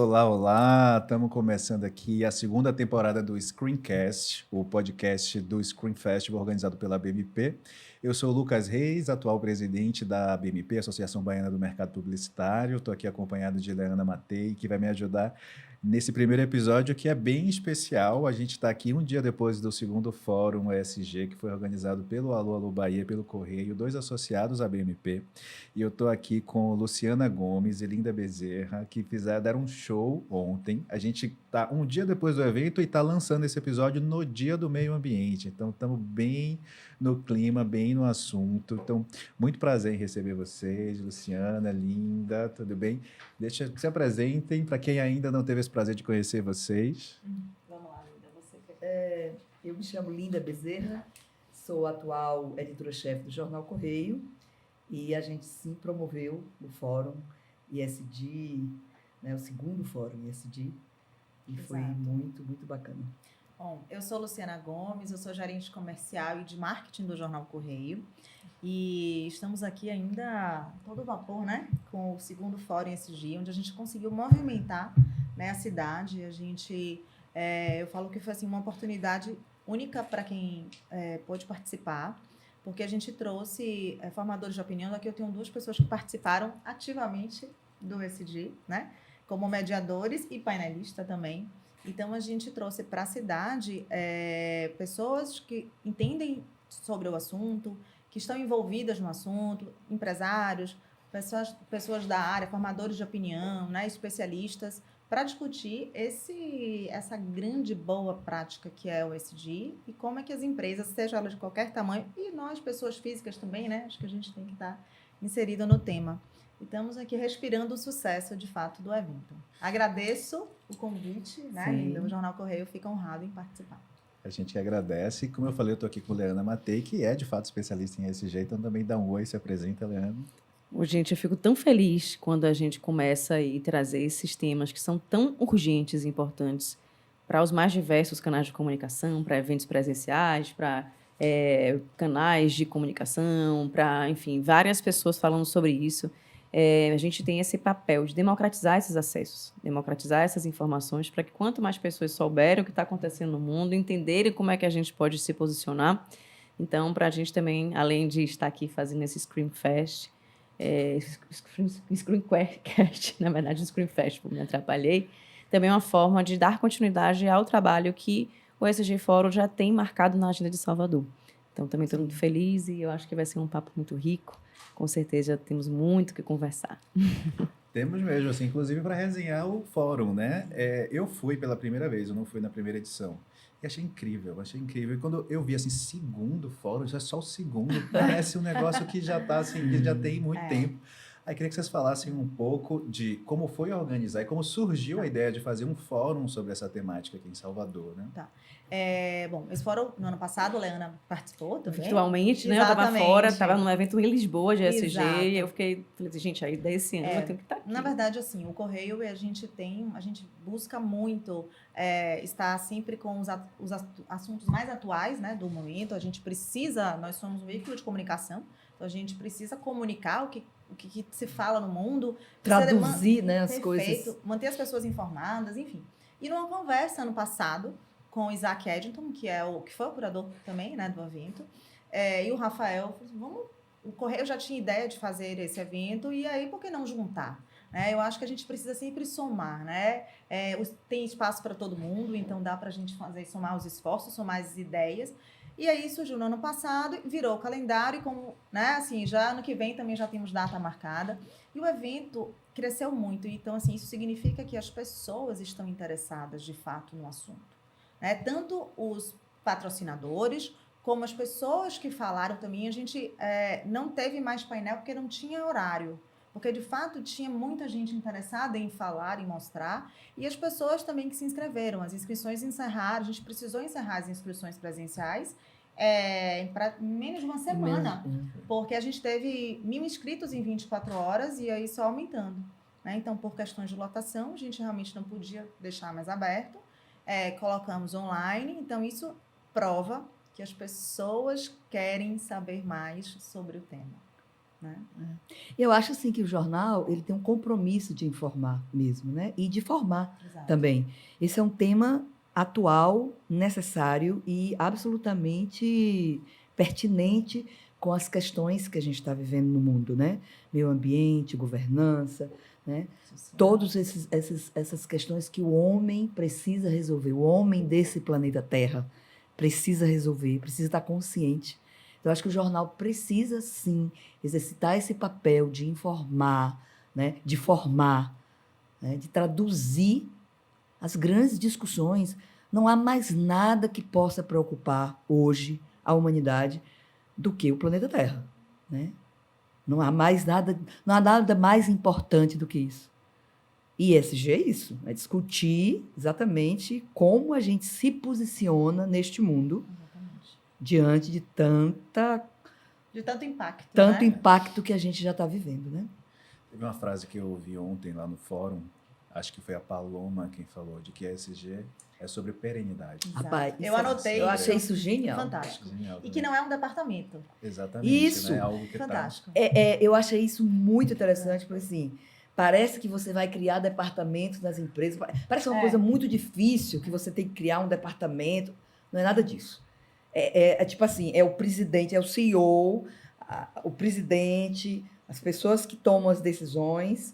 Olá, olá! Estamos começando aqui a segunda temporada do Screencast, o podcast do Screen Festival organizado pela BMP. Eu sou o Lucas Reis, atual presidente da BMP, Associação Baiana do Mercado Publicitário. Estou aqui acompanhado de Leana Matei, que vai me ajudar nesse primeiro episódio, que é bem especial. A gente está aqui um dia depois do segundo Fórum ESG, que foi organizado pelo Alô Alô Bahia, pelo Correio, dois associados à BMP. E eu estou aqui com Luciana Gomes e Linda Bezerra, que deram um show ontem. A gente está um dia depois do evento e está lançando esse episódio no Dia do Meio Ambiente. Então, estamos bem no clima, bem no assunto. Então, muito prazer em receber vocês, Luciana, Linda, tudo bem? Deixa que se apresentem para quem ainda não teve esse prazer de conhecer vocês. Vamos lá, Linda. Eu me chamo Linda Bezerra, sou atual editora-chefe do Jornal Correio e a gente sim promoveu o Fórum ISD, né, o segundo Fórum ISD, e Exato. foi muito, muito bacana. Bom, eu sou Luciana Gomes, eu sou gerente comercial e de marketing do Jornal Correio e estamos aqui ainda a todo vapor, né, com o segundo Fórum ESG, onde a gente conseguiu movimentar, né, a cidade. Eu falo que foi assim, uma oportunidade única para quem pôde participar, porque a gente trouxe formadores de opinião. Aqui eu tenho duas pessoas que participaram ativamente do ESG, né, como mediadores e painelista também. Então, a gente trouxe para a cidade pessoas que entendem sobre o assunto, que estão envolvidas no assunto, empresários, pessoas da área, formadores de opinião, né, especialistas, para discutir essa grande boa prática que é o ESG e como é que as empresas, seja elas de qualquer tamanho, e nós, pessoas físicas também, né, acho que a gente tem que estar inserido no tema. E estamos aqui respirando o sucesso, de fato, do evento. Agradeço o convite, né, Linda? O Jornal Correio fica honrado em participar. A gente que agradece. Como eu falei, eu estou aqui com Leana Matei, que é, de fato, especialista em ESG. Então, também dá um oi, se apresenta, Leana. Gente, eu fico tão feliz quando a gente começa a trazer esses temas que são tão urgentes e importantes para os mais diversos canais de comunicação, para eventos presenciais, para canais de comunicação, para, enfim, várias pessoas falando sobre isso. A gente tem esse papel de democratizar esses acessos, democratizar essas informações para que quanto mais pessoas souberem o que está acontecendo no mundo, entenderem como é que a gente pode se posicionar. Então, para a gente também, além de estar aqui fazendo esse Screen Fest, Screencast, na verdade, Screen Festival, me atrapalhei, também é uma forma de dar continuidade ao trabalho que o ESG Fórum já tem marcado na agenda de Salvador. Então, também estou muito feliz e eu acho que vai ser um papo muito rico. Com certeza, temos muito o que conversar. Temos mesmo, assim, inclusive para resenhar o fórum, né? Eu fui pela primeira vez, eu não fui na primeira edição. E achei incrível, achei incrível. E quando eu vi, assim, segundo fórum, já é só o segundo, parece um negócio que já tá, assim, que já tem muito tempo. Aí queria que vocês falassem um pouco de como foi organizar e como surgiu a ideia de fazer um fórum sobre essa temática aqui em Salvador, né? Tá. Bom, esse fórum, no ano passado, a Leana participou também. Virtualmente, né? Eu estava fora, estava num evento em Lisboa de ESG, e eu falei assim, gente, a ideia desse ano eu tenho que estar aqui. Na verdade, assim, o Correio, a gente busca muito estar sempre com os assuntos mais atuais, né, do momento. Nós somos um veículo de comunicação, então a gente precisa comunicar o que se fala no mundo. Traduzir, né, as perfeito, coisas. Manter as pessoas informadas, enfim. E numa conversa ano passado com o Isaac Eddington, que foi o curador também, né, do evento, e o Rafael, o Correio já tinha ideia de fazer esse evento, e aí por que não juntar? Eu acho que a gente precisa sempre somar, né? Tem espaço para todo mundo, então dá para a gente somar os esforços, somar as ideias. E aí surgiu no ano passado, virou o calendário, e como, né, assim, já ano que vem também já temos data marcada. E o evento cresceu muito, então, assim, isso significa que as pessoas estão interessadas, de fato, no assunto. Né? Tanto os patrocinadores, como as pessoas que falaram também. A gente não teve mais painel porque não tinha horário. Porque, de fato, tinha muita gente interessada em falar e mostrar. E as pessoas também que se inscreveram. As inscrições encerraram. A gente precisou encerrar as inscrições presenciais para menos de uma semana. Porque a gente teve 1.000 inscritos em 24 horas e aí só aumentando. Né? Então, por questões de lotação, a gente realmente não podia deixar mais aberto. Colocamos online. Então, isso prova que as pessoas querem saber mais sobre o tema. né? Eu acho assim que o jornal ele tem um compromisso de informar mesmo, né? E de formar Exato. também. Esse é um tema atual, necessário e absolutamente pertinente com as questões que a gente está vivendo no mundo, né? Meio ambiente, governança, né? Todas essas questões que o homem precisa resolver, o homem desse planeta Terra precisa resolver, precisa estar consciente. Então, eu acho que o jornal precisa, sim, exercitar esse papel de informar, né? De formar, né? De traduzir as grandes discussões. Não há mais nada que possa preocupar hoje a humanidade do que o planeta Terra, né? Não há nada mais importante do que isso. E ESG é isso, é discutir exatamente como a gente se posiciona neste mundo Exatamente. diante de De tanto impacto, tanto né? impacto que a gente já está vivendo, né? Teve uma frase que eu ouvi ontem lá no fórum, acho que foi a Paloma quem falou, de que a ESG é sobre perenidade. Exato. Rapaz, Eu isso é- anotei eu achei isso. isso genial. Fantástico. Genial E que também. não é um departamento. Exatamente, Isso. né? Algo que tá... Fantástico. Eu achei isso muito interessante, porque assim, parece que você vai criar departamentos nas empresas. Parece uma coisa muito difícil que você tem que criar um departamento. Não é nada disso. É tipo assim, é o presidente, é o CEO, o presidente, as pessoas que tomam as decisões,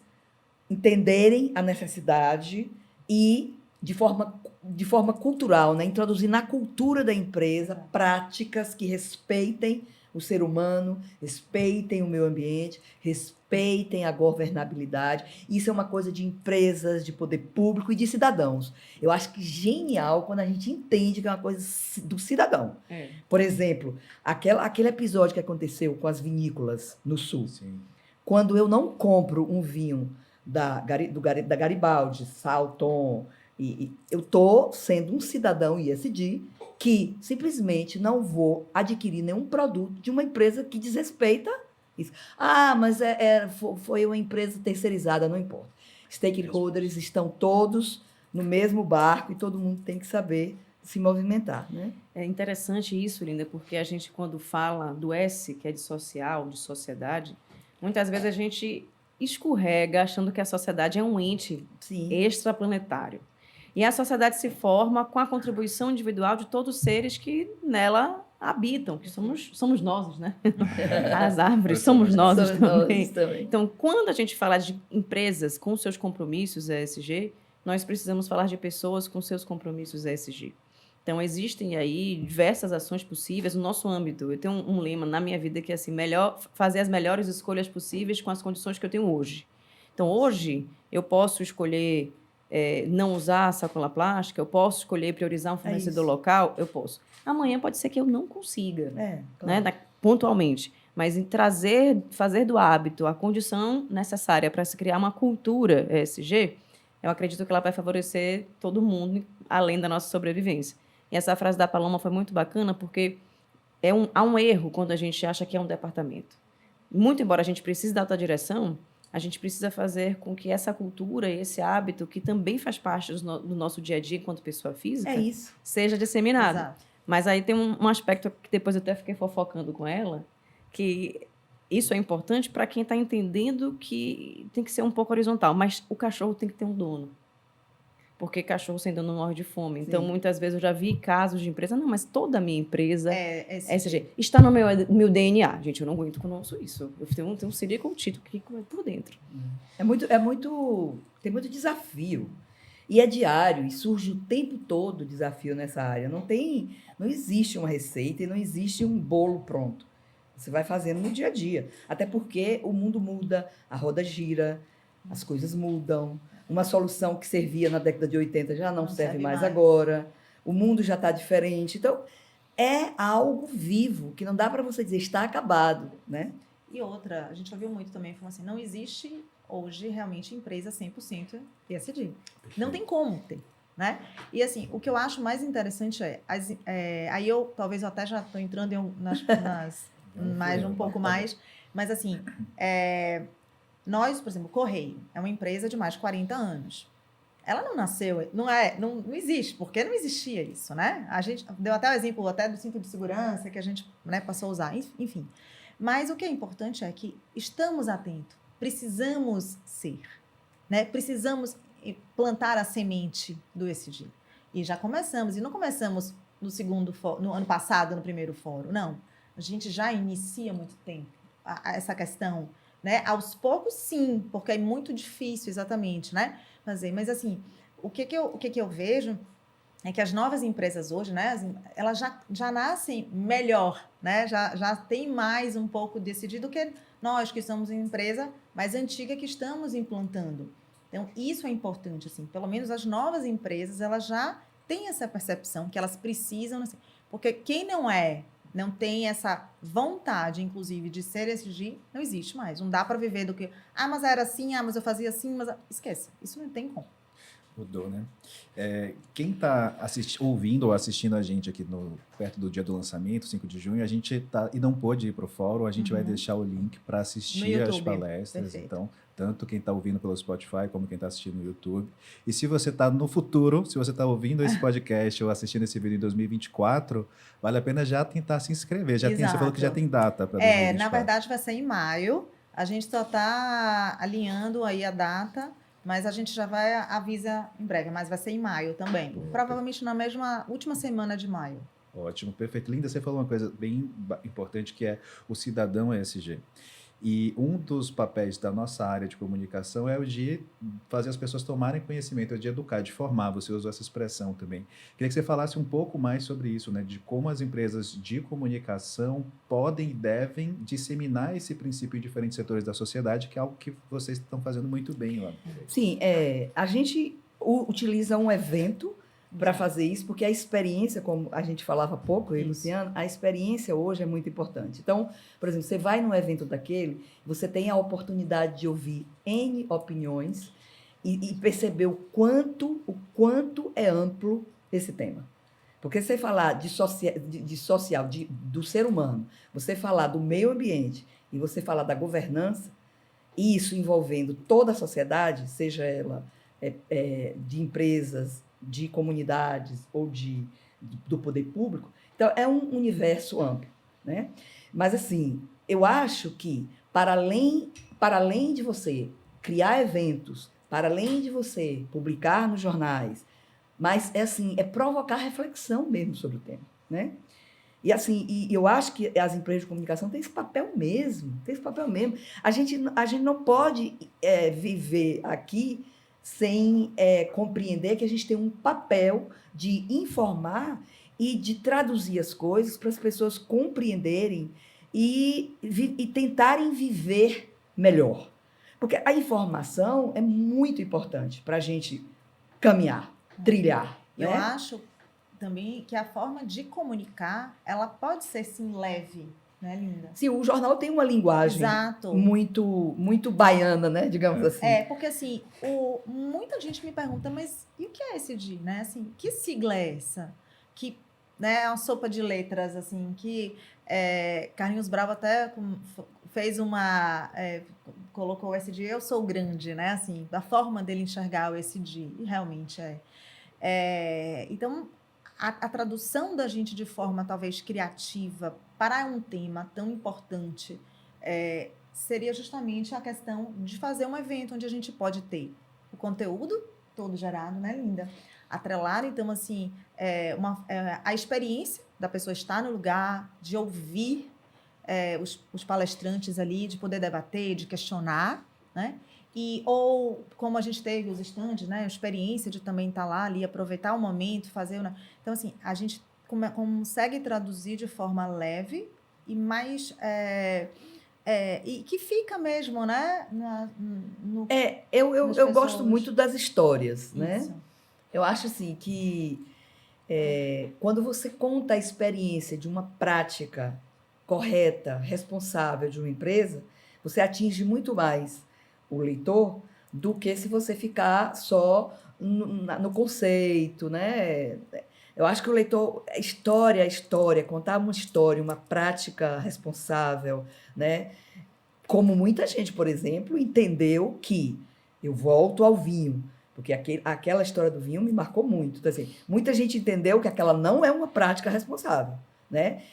entenderem a necessidade e, de forma cultural, né, introduzir na cultura da empresa práticas que respeitem o ser humano, respeitem o meio ambiente, respeitem a governabilidade. Isso é uma coisa de empresas, de poder público e de cidadãos. Eu acho que genial quando a gente entende que é uma coisa do cidadão. É. Por exemplo, aquele episódio que aconteceu com as vinícolas no Sul. Sim. Quando eu não compro um vinho da Garibaldi, Salton, e eu estou sendo um cidadão ESG que simplesmente não vou adquirir nenhum produto de uma empresa que desrespeita isso. Ah, mas foi uma empresa terceirizada, não importa. Stakeholders estão todos no mesmo barco e todo mundo tem que saber se movimentar, né? É interessante isso, Linda, porque a gente, quando fala do S, que é de social, de sociedade, muitas vezes a gente escorrega achando que a sociedade é um ente Sim. extraplanetário. E a sociedade se forma com a contribuição individual de todos os seres que nela habitam, que somos nós, né? As árvores somos nós também. Então, quando a gente fala de empresas com seus compromissos ESG, nós precisamos falar de pessoas com seus compromissos ESG. Então, existem aí diversas ações possíveis no nosso âmbito. Eu tenho um lema na minha vida que é assim, fazer as melhores escolhas possíveis com as condições que eu tenho hoje. Então, hoje, eu posso escolher não usar sacola plástica, eu posso escolher priorizar um fornecedor local, eu posso. Amanhã pode ser que eu não consiga, claro. né, pontualmente. Mas em fazer do hábito a condição necessária para se criar uma cultura ESG, eu acredito que ela vai favorecer todo mundo, além da nossa sobrevivência. E essa frase da Paloma foi muito bacana, porque há um erro quando a gente acha que é um departamento. Muito embora a gente precise da alta direção, a gente precisa fazer com que essa cultura e esse hábito, que também faz parte do nosso dia a dia enquanto pessoa física, seja disseminado. Exato. Mas aí tem um aspecto que depois eu até fiquei fofocando com ela, que isso é importante para quem está entendendo que tem que ser um pouco horizontal, mas o cachorro tem que ter um dono. Porque cachorro sem dono morre de fome. Então, muitas vezes eu já vi casos de empresa, não, mas toda a minha empresa ESG está no meu DNA. Gente, eu não aguento que eu não sou isso. Eu tenho um CD com o título aqui por dentro. Tem muito desafio. E é diário, e surge o tempo todo desafio nessa área. Não existe uma receita e não existe um bolo pronto. Você vai fazendo no dia a dia. Até porque o mundo muda, a roda gira, as coisas mudam. Uma solução que servia na década de 80 já não serve mais agora. O mundo já está diferente. Então, é algo vivo, que não dá para você dizer está acabado, né? E outra, a gente ouviu muito também, falando assim, não existe hoje realmente empresa 100% ESG. Não tem como ter, né? E assim, o que eu acho mais interessante aí talvez eu até já estou entrando um pouco mais, mas assim, nós, por exemplo, Correio é uma empresa de mais de 40 anos. Ela não nasceu, não existe, porque não existia isso, né? A gente deu até o exemplo até do cinto de segurança que a gente passou a usar, enfim. Mas o que é importante é que estamos atentos, precisamos ser, né? Precisamos plantar a semente do ESG. E já começamos, e não começamos no ano passado, no primeiro fórum, não. A gente já inicia há muito tempo essa questão, né? Aos poucos, sim, porque é muito difícil, exatamente, né? Fazer. Mas, assim, o que eu vejo é que as novas empresas hoje, né? Elas já nascem melhor, né? Já tem mais um pouco decidido do que nós, que somos uma empresa mais antiga, que estamos implantando. Então, isso é importante, assim. Pelo menos as novas empresas, elas já têm essa percepção que elas precisam, assim, porque quem não tem essa vontade, inclusive, de ser ESG, não existe mais. Não dá para viver do que, mas era assim, mas eu fazia assim, mas... Esquece, isso não tem como. Mudou, né? Quem está ouvindo ou assistindo a gente aqui perto do dia do lançamento, 5 de junho, a gente tá e não pôde ir para o fórum, a gente vai deixar o link para assistir as palestras. Perfeito. Então, tanto quem está ouvindo pelo Spotify como quem está assistindo no YouTube. E se você está no futuro, se você está ouvindo esse podcast ou assistindo esse vídeo em 2024, vale a pena já tentar se inscrever. Você falou que já tem data para 2024. Na verdade vai ser em maio. A gente só está alinhando aí a data, mas a gente já vai avisa em breve, mas vai ser em maio também. Provavelmente na última semana de maio. Ótimo, perfeito. Linda, você falou uma coisa bem importante, que é o cidadão ESG. E um dos papéis da nossa área de comunicação é o de fazer as pessoas tomarem conhecimento, é de educar, de formar. Você usou essa expressão também. Queria que você falasse um pouco mais sobre isso, né? De como as empresas de comunicação podem e devem disseminar esse princípio em diferentes setores da sociedade, que é algo que vocês estão fazendo muito bem lá. Sim, a gente utiliza um evento para fazer isso, porque a experiência, como a gente falava há pouco, eu e Luciano, a experiência hoje é muito importante. Então, por exemplo, você vai num evento daquele, você tem a oportunidade de ouvir N opiniões e perceber o quanto é amplo esse tema. Porque você falar do ser humano, você falar do meio ambiente e você falar da governança, isso envolvendo toda a sociedade, seja ela de empresas, de comunidades ou do poder público. Então, é um universo amplo, né? Mas, assim, eu acho que, para além de você criar eventos, para além de você publicar nos jornais, mas, é provocar reflexão mesmo sobre o tema, né? E, assim, eu acho que as empresas de comunicação têm esse papel mesmo, A gente não pode viver aqui sem compreender que a gente tem um papel de informar e de traduzir as coisas para as pessoas compreenderem e tentarem viver melhor. Porque a informação é muito importante para a gente caminhar, trilhar. Eu né? acho também que a forma de comunicar, ela pode ser, sim, leve, né, Linda? Sim, o jornal tem uma linguagem muito baiana, né, digamos assim. Porque assim, muita gente me pergunta, mas e o que é ESG, né? Assim, que sigla é essa? Que, né, é uma sopa de letras, assim, que Carlinhos Bravo até fez colocou o ESG, eu sou grande, né? Assim, a forma dele enxergar o ESG, e realmente então, a tradução da gente de forma talvez criativa para um tema tão importante seria justamente a questão de fazer um evento onde a gente pode ter o conteúdo todo gerado, né, Linda? Atrelar, então, assim, a experiência da pessoa estar no lugar, de ouvir os palestrantes ali, de poder debater, de questionar, né? Ou, como a gente teve os estandes, né? A experiência de também estar lá ali, aproveitar o momento, fazer... Então, assim, a gente consegue traduzir de forma leve e mais... e que fica mesmo, né? Eu gosto muito das histórias, né? Isso. Eu acho, assim, que quando você conta a experiência de uma prática correta, responsável de uma empresa, você atinge muito mais o leitor do que se você ficar só no conceito, né? Eu acho que o leitor, história, contar uma história, uma prática responsável, né? Como muita gente, por exemplo, entendeu que eu volto ao vinho, porque aquela história do vinho me marcou muito. Então, assim, muita gente entendeu que aquela não é uma prática responsável, né?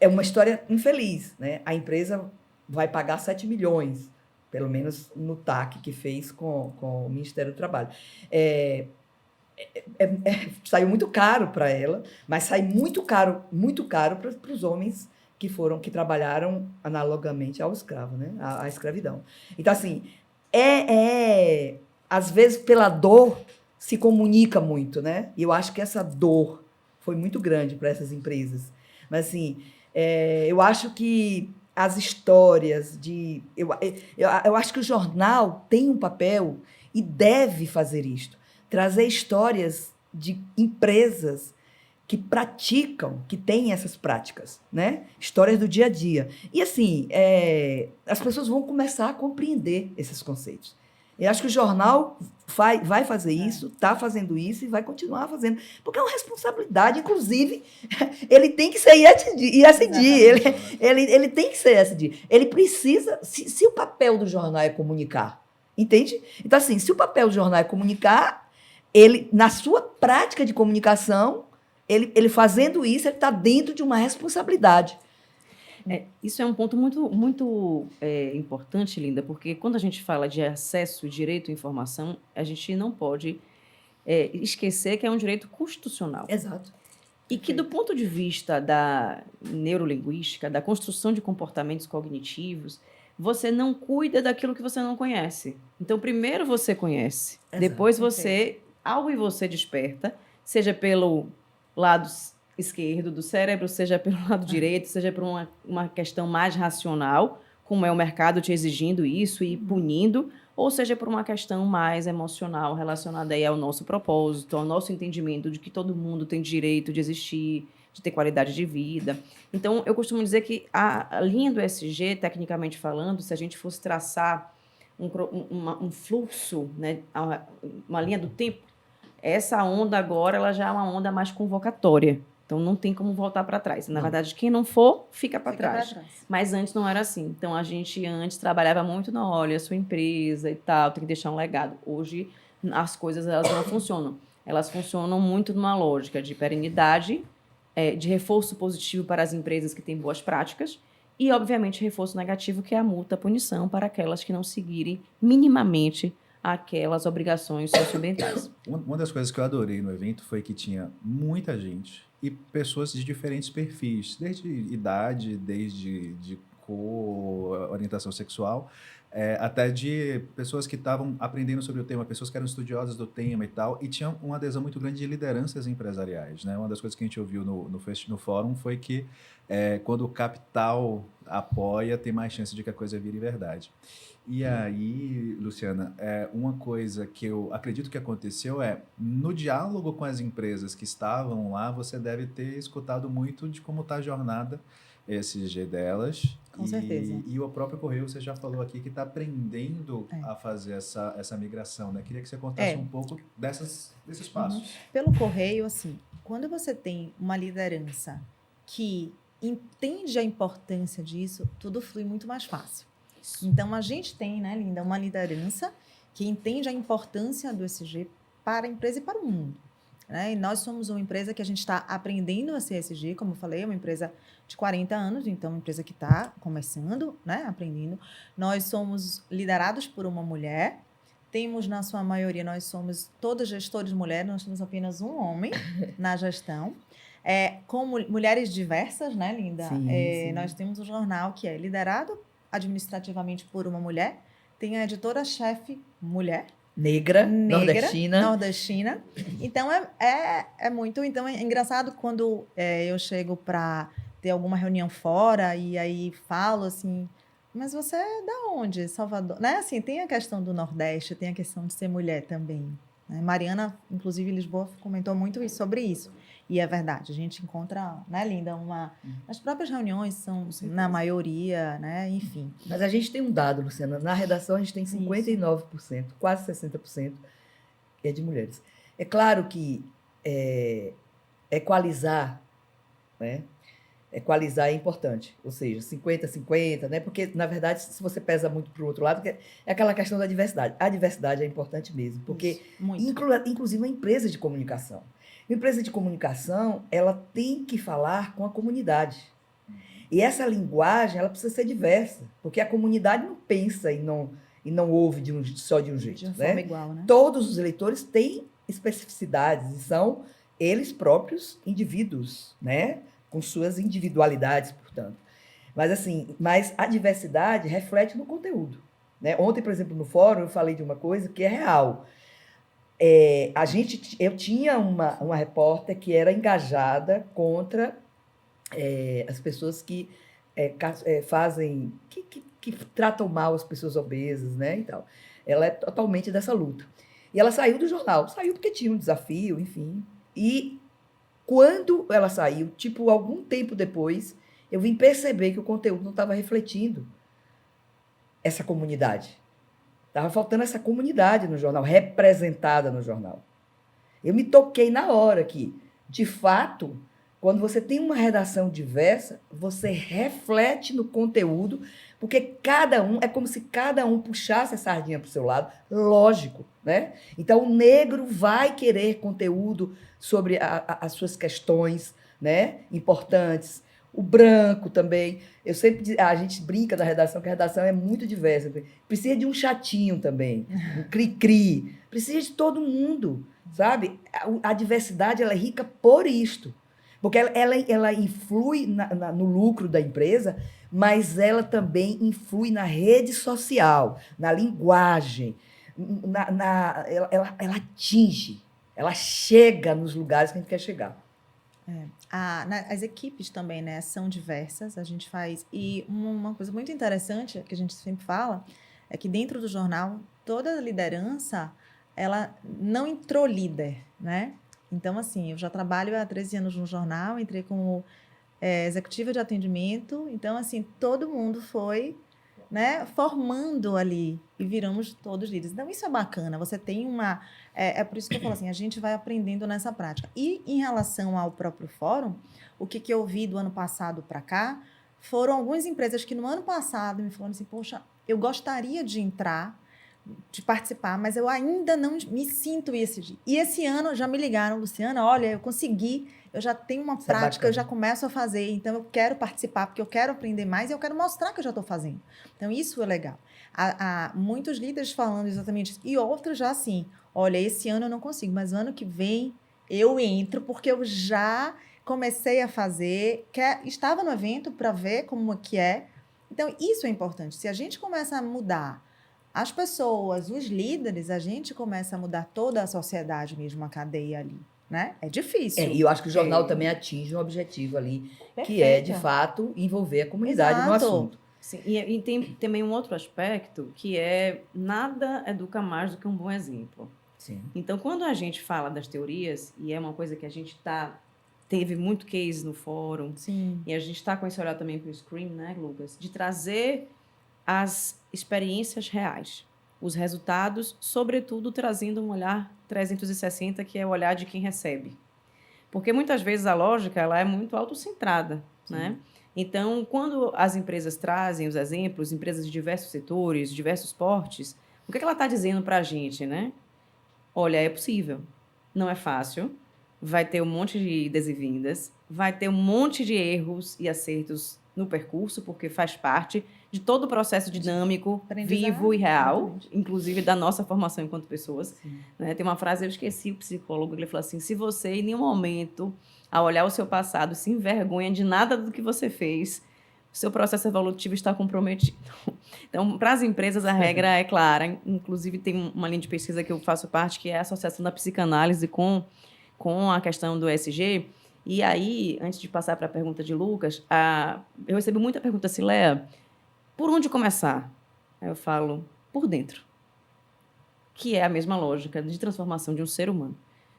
é uma história infeliz, né? A empresa vai pagar 7 milhões, pelo menos no TAC que fez com o Ministério do Trabalho. Saiu muito caro para ela, mas sai muito caro para os homens que trabalharam analogamente ao escravo, né? À escravidão. Então, assim, às vezes, pela dor, se comunica muito, né? E eu acho que essa dor foi muito grande para essas empresas. Mas, assim, eu acho que as histórias de... Eu acho que o jornal tem um papel e deve fazer isto. Trazer histórias de empresas que praticam, que têm essas práticas, né? Histórias do dia a dia. E, assim, as pessoas vão começar a compreender esses conceitos. Eu acho que o jornal vai fazer isso, está fazendo isso e vai continuar fazendo. Porque é uma responsabilidade, inclusive, ele tem que ser ISD. Ele tem que ser ISD. Ele precisa... Se o papel do jornal é comunicar, entende? Então, assim, se o papel do jornal é comunicar, ele, na sua prática de comunicação, ele fazendo isso, ele está dentro de uma responsabilidade. Isso é um ponto muito importante, Linda, porque quando a gente fala de acesso e direito à informação, a gente não pode esquecer que é um direito constitucional. Exato. E que, do ponto de vista da neurolinguística, da construção de comportamentos cognitivos, você não cuida daquilo que você não conhece. Então, primeiro você conhece, depois algo em você desperta, seja pelo lado esquerdo do cérebro, seja pelo lado direito, seja por uma questão mais racional, como é o mercado te exigindo isso e punindo, ou seja por uma questão mais emocional relacionada aí ao nosso propósito, ao nosso entendimento de que todo mundo tem direito de existir, de ter qualidade de vida. Então, eu costumo dizer que a linha do ESG, tecnicamente falando, se a gente fosse traçar um fluxo, né, uma linha do tempo, essa onda agora ela já é uma onda mais convocatória. Então, não tem como voltar para trás. Na verdade, quem não for, fica para trás. Mas antes não era assim. Então, a gente antes trabalhava muito na olha, a sua empresa e tal, tem que deixar um legado. Hoje, as coisas elas não funcionam. Elas funcionam muito numa lógica de perenidade, de reforço positivo para as empresas que têm boas práticas e, obviamente, reforço negativo, que é a multa, a punição para aquelas que não seguirem minimamente aquelas obrigações socioambientais. Uma das coisas que eu adorei no evento foi que tinha muita gente e pessoas de diferentes perfis, desde idade, desde de cor, orientação sexual, até de pessoas que estavam aprendendo sobre o tema, pessoas que eram estudiosas do tema e tal, e tinha uma adesão muito grande de lideranças empresariais, né? Uma das coisas que a gente ouviu no fórum foi que quando o capital apoia, tem mais chance de que a coisa vire verdade. E aí, Luciana, uma coisa que eu acredito que aconteceu no diálogo com as empresas que estavam lá, você deve ter escutado muito de como está a jornada ESG delas. Com certeza. E o próprio Correio, você já falou aqui, que está aprendendo a fazer essa migração, né? Queria que você contasse um pouco desses passos. Pelo Correio, assim, quando você tem uma liderança que entende a importância disso, tudo flui muito mais fácil. Então, a gente tem, né, Linda, uma liderança que entende a importância do ESG para a empresa e para o mundo. Né? E nós somos uma empresa que a gente está aprendendo a ser ESG, como eu falei, é uma empresa de 40 anos, então uma empresa que está começando, né, aprendendo. Nós somos liderados por uma mulher, temos, na sua maioria, nós somos todas gestores mulheres, nós temos apenas um homem na gestão. Com mulheres diversas, né, Linda? Sim. Nós temos um jornal que é liderado administrativamente por uma mulher, tem a editora-chefe mulher, negra, nordestina. Então, é muito... Então, é engraçado quando eu chego para ter alguma reunião fora e aí falo assim, mas você é da onde? Salvador? Né? Assim, tem a questão do Nordeste, tem a questão de ser mulher também. Né? Mariana, inclusive, em Lisboa, comentou muito sobre isso. E é verdade, a gente encontra, né, Linda, as próprias reuniões são, na maioria, né, enfim. Mas a gente tem um dado, Luciana, na redação a gente tem 59%, quase 60% que é de mulheres. É claro que equalizar, né, equalizar é importante, ou seja, 50-50, né, porque, na verdade, se você pesa muito para o outro lado, é aquela questão da diversidade. A diversidade é importante mesmo, porque inclusive uma empresa de comunicação. A empresa de comunicação, ela tem que falar com a comunidade. E essa linguagem, ela precisa ser diversa, porque a comunidade não pensa e não ouve só de um jeito. De uma né? forma igual, né? Todos os leitores têm especificidades e são eles próprios indivíduos, né? Com suas individualidades, portanto. Mas, assim, a diversidade reflete no conteúdo. Né? Ontem, por exemplo, no fórum, eu falei de uma coisa que é real. Eu tinha uma repórter que era engajada contra as pessoas que fazem, que tratam mal as pessoas obesas, né? E tal. Ela é totalmente dessa luta. E ela saiu do jornal, saiu porque tinha um desafio, enfim. E quando ela saiu, tipo, algum tempo depois, eu vim perceber que o conteúdo não estava refletindo essa comunidade. Estava faltando essa comunidade no jornal, representada no jornal. Eu me toquei na hora que, de fato, quando você tem uma redação diversa, você reflete no conteúdo, porque é como se cada um puxasse a sardinha para o seu lado, lógico, né? Então, o negro vai querer conteúdo sobre as suas questões, né, importantes. O branco também. A gente brinca da redação, que a redação é muito diversa. Precisa de um chatinho também, um cri-cri. Precisa de todo mundo, sabe? A diversidade ela é rica por isto. Porque ela influi no lucro da empresa, mas ela também influi na rede social, na linguagem. Ela atinge, ela chega nos lugares que a gente quer chegar. As equipes também, né, são diversas, a gente faz. E uma coisa muito interessante que a gente sempre fala é que dentro do jornal, toda liderança, ela não entrou líder, né? Então, assim, eu já trabalho há 13 anos no jornal, entrei como executiva de atendimento, então, assim, todo mundo foi, né, formando ali e viramos todos líderes. Então, isso é bacana, você tem uma... É por isso que eu falo assim, a gente vai aprendendo nessa prática. E em relação ao próprio fórum, o que eu vi do ano passado para cá, foram algumas empresas que no ano passado me falaram assim, poxa, eu gostaria de entrar, de participar, mas eu ainda não me sinto esse. E esse ano já me ligaram, Luciana, olha, eu consegui, eu já tenho uma prática, eu já começo a fazer, então eu quero participar, porque eu quero aprender mais e eu quero mostrar que eu já estou fazendo. Então, isso é legal. Há muitos líderes falando exatamente isso, e outros já assim, olha, esse ano eu não consigo, mas o ano que vem eu entro, porque eu já comecei a fazer, estava no evento para ver como que é. Então, isso é importante. Se a gente começa a mudar as pessoas, os líderes, a gente começa a mudar toda a sociedade mesmo, a cadeia ali, né? É difícil. E eu acho que o jornal também atinge um objetivo ali, Perfeito. que é, de fato, envolver a comunidade no assunto. Sim, e tem também um outro aspecto, que é nada educa mais do que um bom exemplo. Sim. Então, quando a gente fala das teorias, e é uma coisa que a gente teve muito case no fórum, Sim. E a gente está com esse olhar também para o Scream, né, Lucas? De trazer as experiências reais, os resultados, sobretudo trazendo um olhar 360, que é o olhar de quem recebe. Porque muitas vezes a lógica ela é muito autocentrada, né? Então, quando as empresas trazem os exemplos, empresas de diversos setores, de diversos portes, o que ela está dizendo para a gente, né? Olha, é possível, não é fácil, vai ter um monte de idas e vindas, vai ter um monte de erros e acertos no percurso, porque faz parte de todo o processo dinâmico, vivo e real, exatamente. Inclusive da nossa formação enquanto pessoas. Né? Tem uma frase, eu esqueci o psicólogo, ele falou assim, se você em nenhum momento, ao olhar o seu passado, se envergonha de nada do que você fez, o seu processo evolutivo está comprometido. Então, para as empresas, a regra é clara. Inclusive, tem uma linha de pesquisa que eu faço parte, que é a Associação da Psicanálise com a questão do ESG. E aí, antes de passar para a pergunta de Lucas, eu recebo muita pergunta assim, Léa, por onde começar? Aí eu falo, por dentro. Que é a mesma lógica de transformação de um ser humano.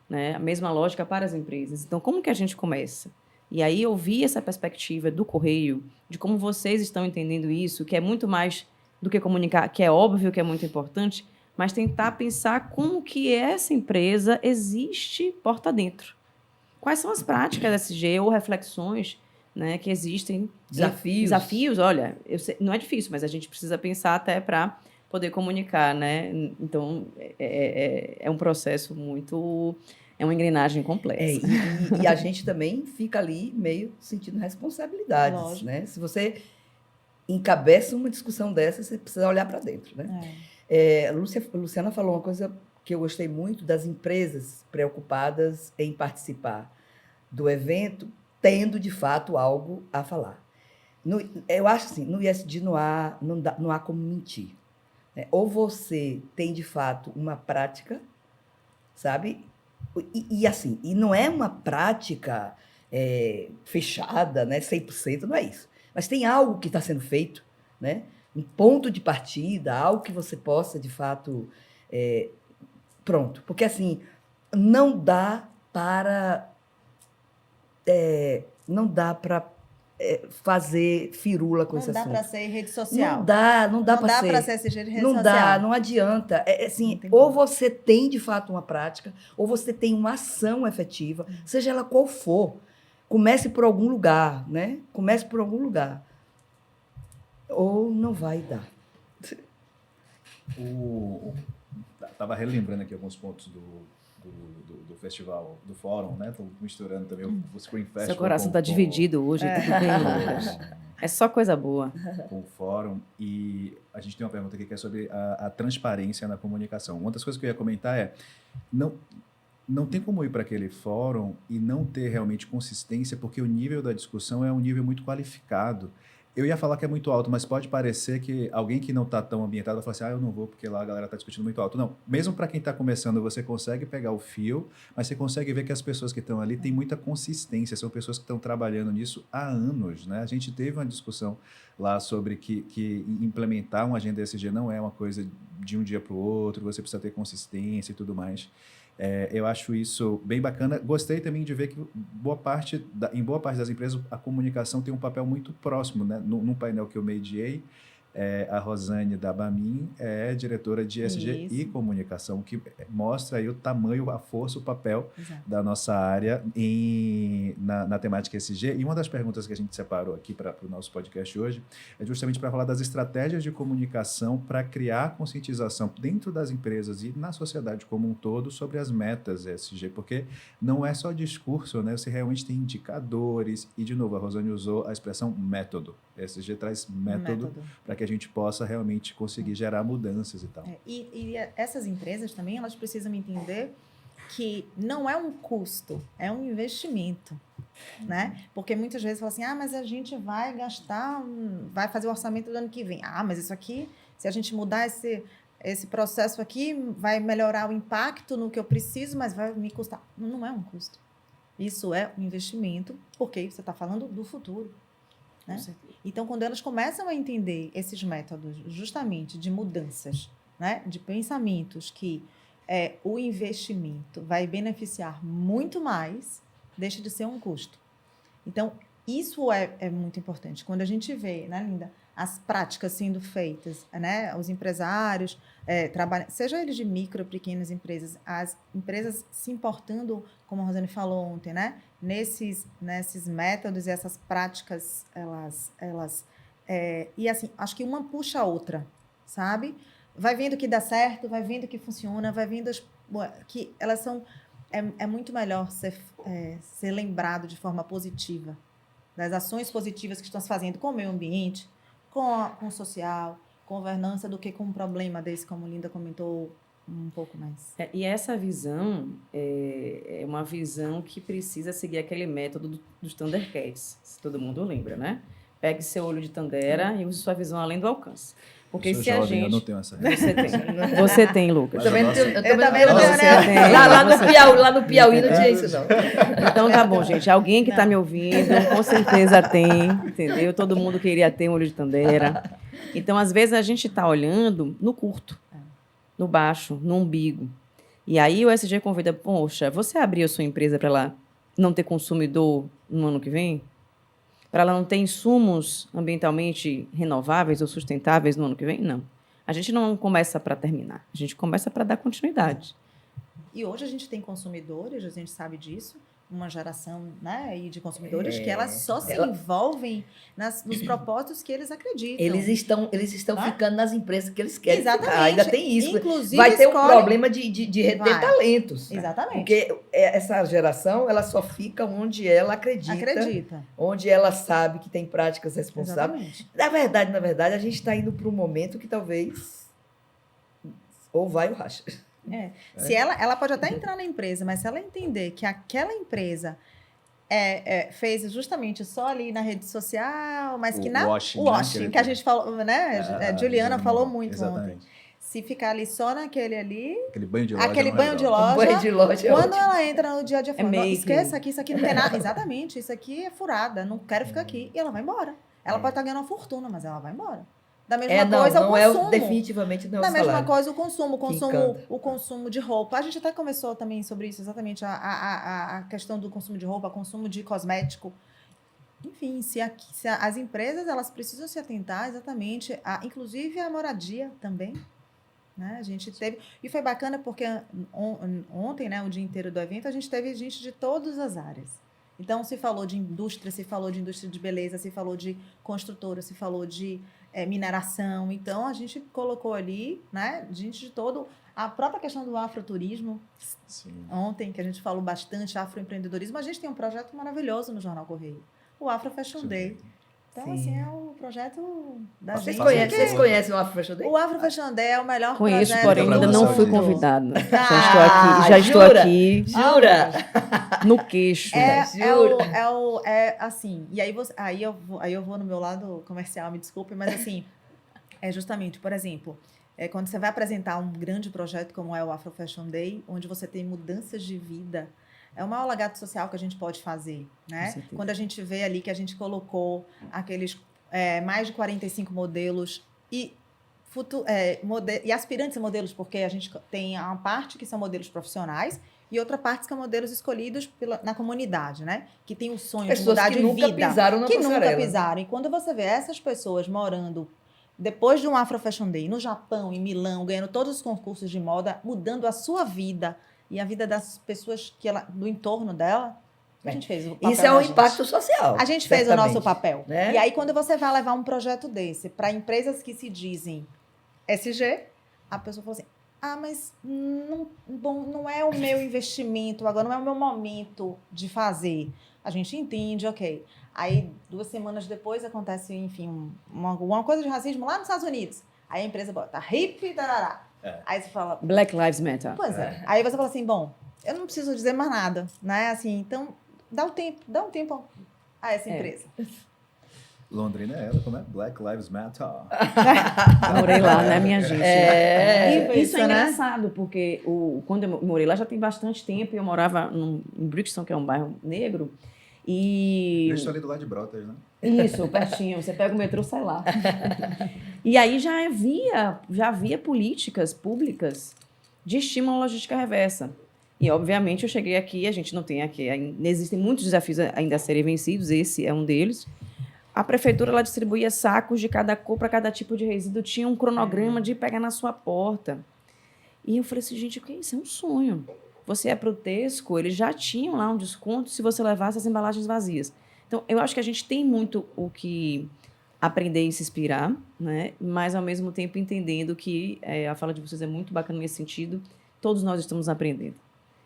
Né? A mesma lógica para as empresas. Então, como que a gente começa? E aí, eu vi essa perspectiva do Correio, de como vocês estão entendendo isso, que é muito mais do que comunicar, que é óbvio que é muito importante, mas tentar pensar como que essa empresa existe porta dentro. Quais são as práticas da SG ou reflexões, né, que existem? Desafios, olha, não é difícil, mas a gente precisa pensar até para poder comunicar, né? Então, é um processo muito É uma engrenagem complexa. E a gente também fica ali meio sentindo responsabilidades, Lógico. né? Se você encabeça uma discussão dessa, você precisa olhar para dentro, né? Luciana falou uma coisa que eu gostei muito, das empresas preocupadas em participar do evento, tendo, de fato, algo a falar. Eu acho assim, no ISD não há como mentir, né? Ou você tem, de fato, uma prática, sabe? Assim, e não é uma prática fechada, né? 100%, não é isso. Mas tem algo que está sendo feito, né? Um ponto de partida, algo que você possa, de fato, pronto. Porque, assim, não dá para fazer firula com esse Não dá assunto. para ser rede social. Não dá para ser. Não dá para ser esse jeito de rede Não social. dá, não adianta. Assim, tem ou como. você tem, de fato, uma prática, ou você tem uma ação efetiva, seja ela qual for. Comece por algum lugar, né? Comece por algum lugar. Ou não vai dar. Estava relembrando aqui alguns pontos do festival, do fórum, né? Estou misturando também o Screen Festival. Seu coração está dividido hoje, tudo bem, Lucas? É só coisa boa. Com o fórum. E a gente tem uma pergunta aqui que é sobre a transparência na comunicação. Uma das coisas que eu ia comentar é, não tem como ir para aquele fórum e não ter realmente consistência, porque o nível da discussão é um nível muito qualificado. Eu ia falar que é muito alto, mas pode parecer que alguém que não está tão ambientado vai falar assim, eu não vou porque lá a galera está discutindo muito alto. Não, mesmo para quem está começando, você consegue pegar o fio, mas você consegue ver que as pessoas que estão ali têm muita consistência, são pessoas que estão trabalhando nisso há anos, né? A gente teve uma discussão lá sobre que implementar uma agenda ESG não é uma coisa de um dia para o outro, você precisa ter consistência e tudo mais. Eu acho isso bem bacana. Gostei também de ver que em boa parte das empresas a comunicação tem um papel muito próximo, né? Num painel que eu mediei, a Rosane da Bamin é diretora de ESG e comunicação, que mostra aí o tamanho, a força, o papel da nossa área na temática ESG. E uma das perguntas que a gente separou aqui para o nosso podcast hoje é justamente para falar das estratégias de comunicação para criar conscientização dentro das empresas e na sociedade como um todo sobre as metas ESG, porque não é só discurso, né? Você realmente tem indicadores e, de novo, a Rosane usou a expressão método. ESG traz método para que a gente possa realmente conseguir gerar mudanças e tal. E essas empresas também, elas precisam entender que não é um custo, é um investimento, né? Porque muitas vezes falam assim, mas a gente vai gastar, vai fazer o orçamento do ano que vem. Mas isso aqui, se a gente mudar esse processo aqui, vai melhorar o impacto no que eu preciso, mas vai me custar. Não é um custo. Isso é um investimento, porque você está falando do futuro. Né? Então, quando elas começam a entender esses métodos justamente de mudanças, né, de pensamentos que o investimento vai beneficiar muito mais, deixa de ser um custo. Então, isso é muito importante. Quando a gente vê, né, Linda, as práticas sendo feitas, né, os empresários trabalham, seja eles de micro ou pequenas empresas, as empresas se importando, como a Rosane falou ontem, né, nesses métodos e essas práticas, e assim, acho que uma puxa a outra, sabe? Vai vendo que dá certo, vai vendo que funciona, vai vendo que elas são... É muito melhor ser lembrado de forma positiva, das ações positivas que estão se fazendo com o meio ambiente, com o social, com governança, do que com um problema desse, como a Linda comentou um pouco mais. E essa visão é uma visão que precisa seguir aquele método dos Thundercats, se todo mundo lembra, né? Pegue seu olho de Tandera e use sua visão além do alcance. Porque eu sou se jovem, a gente... eu não tenho essa Você tem, Lucas. Eu também não tenho, né? Lá no Piauí não tinha isso, não. Então tá bom, gente. Alguém que está me ouvindo, com certeza tem, entendeu? Todo mundo queria ter um olho de Tandera. Então, às vezes, a gente está olhando no curto, no baixo, no umbigo. E aí o ESG convida, poxa, você abriu a sua empresa para ela não ter consumidor no ano que vem? Para ela não ter insumos ambientalmente renováveis ou sustentáveis no ano que vem? Não. A gente não começa para terminar, a gente começa para dar continuidade. E hoje a gente tem consumidores, a gente sabe disso, uma geração, né, aí de consumidores que É. elas só se Ela- envolvem nos propósitos que eles acreditam. Eles estão Né? ficando nas empresas que eles querem Exatamente. ficar. Ainda tem isso. Inclusive, Vai ter um escolhem- problema de reter Vai. talentos. Exatamente. Porque essa geração, ela só fica onde ela Acredita. onde ela sabe que tem práticas responsáveis. Exatamente. Na verdade, a gente está indo para um momento que talvez ou vai ou racha. Se ela pode até entrar na empresa, mas se ela entender que aquela empresa fez justamente só ali na rede social, mas que O washing, o né, washing, que a gente falou, né? Ah, Juliana falou muito ontem. Exatamente. Se ficar ali só naquele ali, Aquele banho de loja aquele não banho de resolve. loja, Banho de loja é quando ótimo. ela entra no dia a dia, fala, "Não, make. esqueça aqui, isso aqui não tem nada." Exatamente, isso aqui é furada, não quero ficar aqui. E ela vai embora. Ela pode estar ganhando uma fortuna, mas ela vai embora. Da mesma coisa o consumo. Definitivamente não é o Da mesma salário. coisa o consumo, encanta. o consumo de roupa. A gente até começou também sobre isso, exatamente, a questão do consumo de roupa, consumo de cosmético. Enfim, se as empresas elas precisam se atentar exatamente, inclusive a moradia também. Né? A gente teve. E foi bacana porque ontem, né, o dia inteiro do evento, a gente teve gente de todas as áreas. Então, se falou de indústria, se falou de indústria de beleza, se falou de construtora, se falou de mineração. Então, a gente colocou ali, né, gente de todo. A própria questão do afroturismo, Sim. ontem, que a gente falou bastante, afroempreendedorismo, a gente tem um projeto maravilhoso no Jornal Correio, o Afro Fashion Day. Então, Sim. assim, é o projeto da Vocês gente. vocês conhecem o Afro Fashion Day? O Afro Fashion Day é o melhor Conheço, projeto porém do ainda Pra não você fui ver. convidada. Ah, Já estou jura? aqui Jura? no queixo. Assim, e aí eu vou no meu lado comercial, me desculpe, mas assim, é justamente, por exemplo, quando você vai apresentar um grande projeto como é o Afro Fashion Day, onde você tem mudanças de vida, é o maior legado social que a gente pode fazer, Com né? certeza. Quando a gente vê ali que a gente colocou aqueles mais de 45 modelos e aspirantes a modelos, porque a gente tem uma parte que são modelos profissionais e outra parte que são modelos escolhidos na comunidade, né? Que tem o sonho de Pessoas mudar que de nunca vida. pisaram na Que nunca passarela. pisaram. E quando você vê essas pessoas morando depois de um Afro Fashion Day no Japão, em Milão, ganhando todos os concursos de moda, mudando a sua vida e a vida das pessoas do entorno dela, a gente fez o papel Isso é um da gente. impacto social. A gente fez o nosso certamente. papel. Né? E aí, quando você vai levar um projeto desse para empresas que se dizem SG, a pessoa fala assim: mas não é o meu investimento, agora não é o meu momento de fazer. A gente entende, ok. Aí, 2 semanas depois, acontece, enfim, alguma coisa de racismo lá nos Estados Unidos. Aí a empresa bota hippie, tarará. Aí você fala, Black Lives Matter. pois é. Aí você fala assim, bom, eu não preciso dizer mais nada, né? Assim, então, dá um tempo a essa empresa. Londrina é ela, como é? Black Lives Matter. Morei lá, né, minha gente? É, E isso, isso é né? engraçado, porque quando eu morei lá já tem bastante tempo, e eu morava em Brixton, que é um bairro negro, e... Eles estão ali do lado de Brotas, né? Isso, pertinho. Você pega o metrô, sai lá. E aí já havia políticas públicas de estímulo à logística reversa. E, obviamente, eu cheguei aqui, a gente não tem aqui... Existem muitos desafios ainda a serem vencidos, esse é um deles. A prefeitura ela distribuía sacos de cada cor para cada tipo de resíduo, tinha um cronograma de pegar na sua porta. E eu falei assim, gente, o que é isso? É um sonho. Você é para o Tesco, eles já tinham lá um desconto se você levasse as embalagens vazias. Então, eu acho que a gente tem muito o que aprender e se inspirar, né? Mas, ao mesmo tempo, entendendo que a fala de vocês é muito bacana nesse sentido, todos nós estamos aprendendo.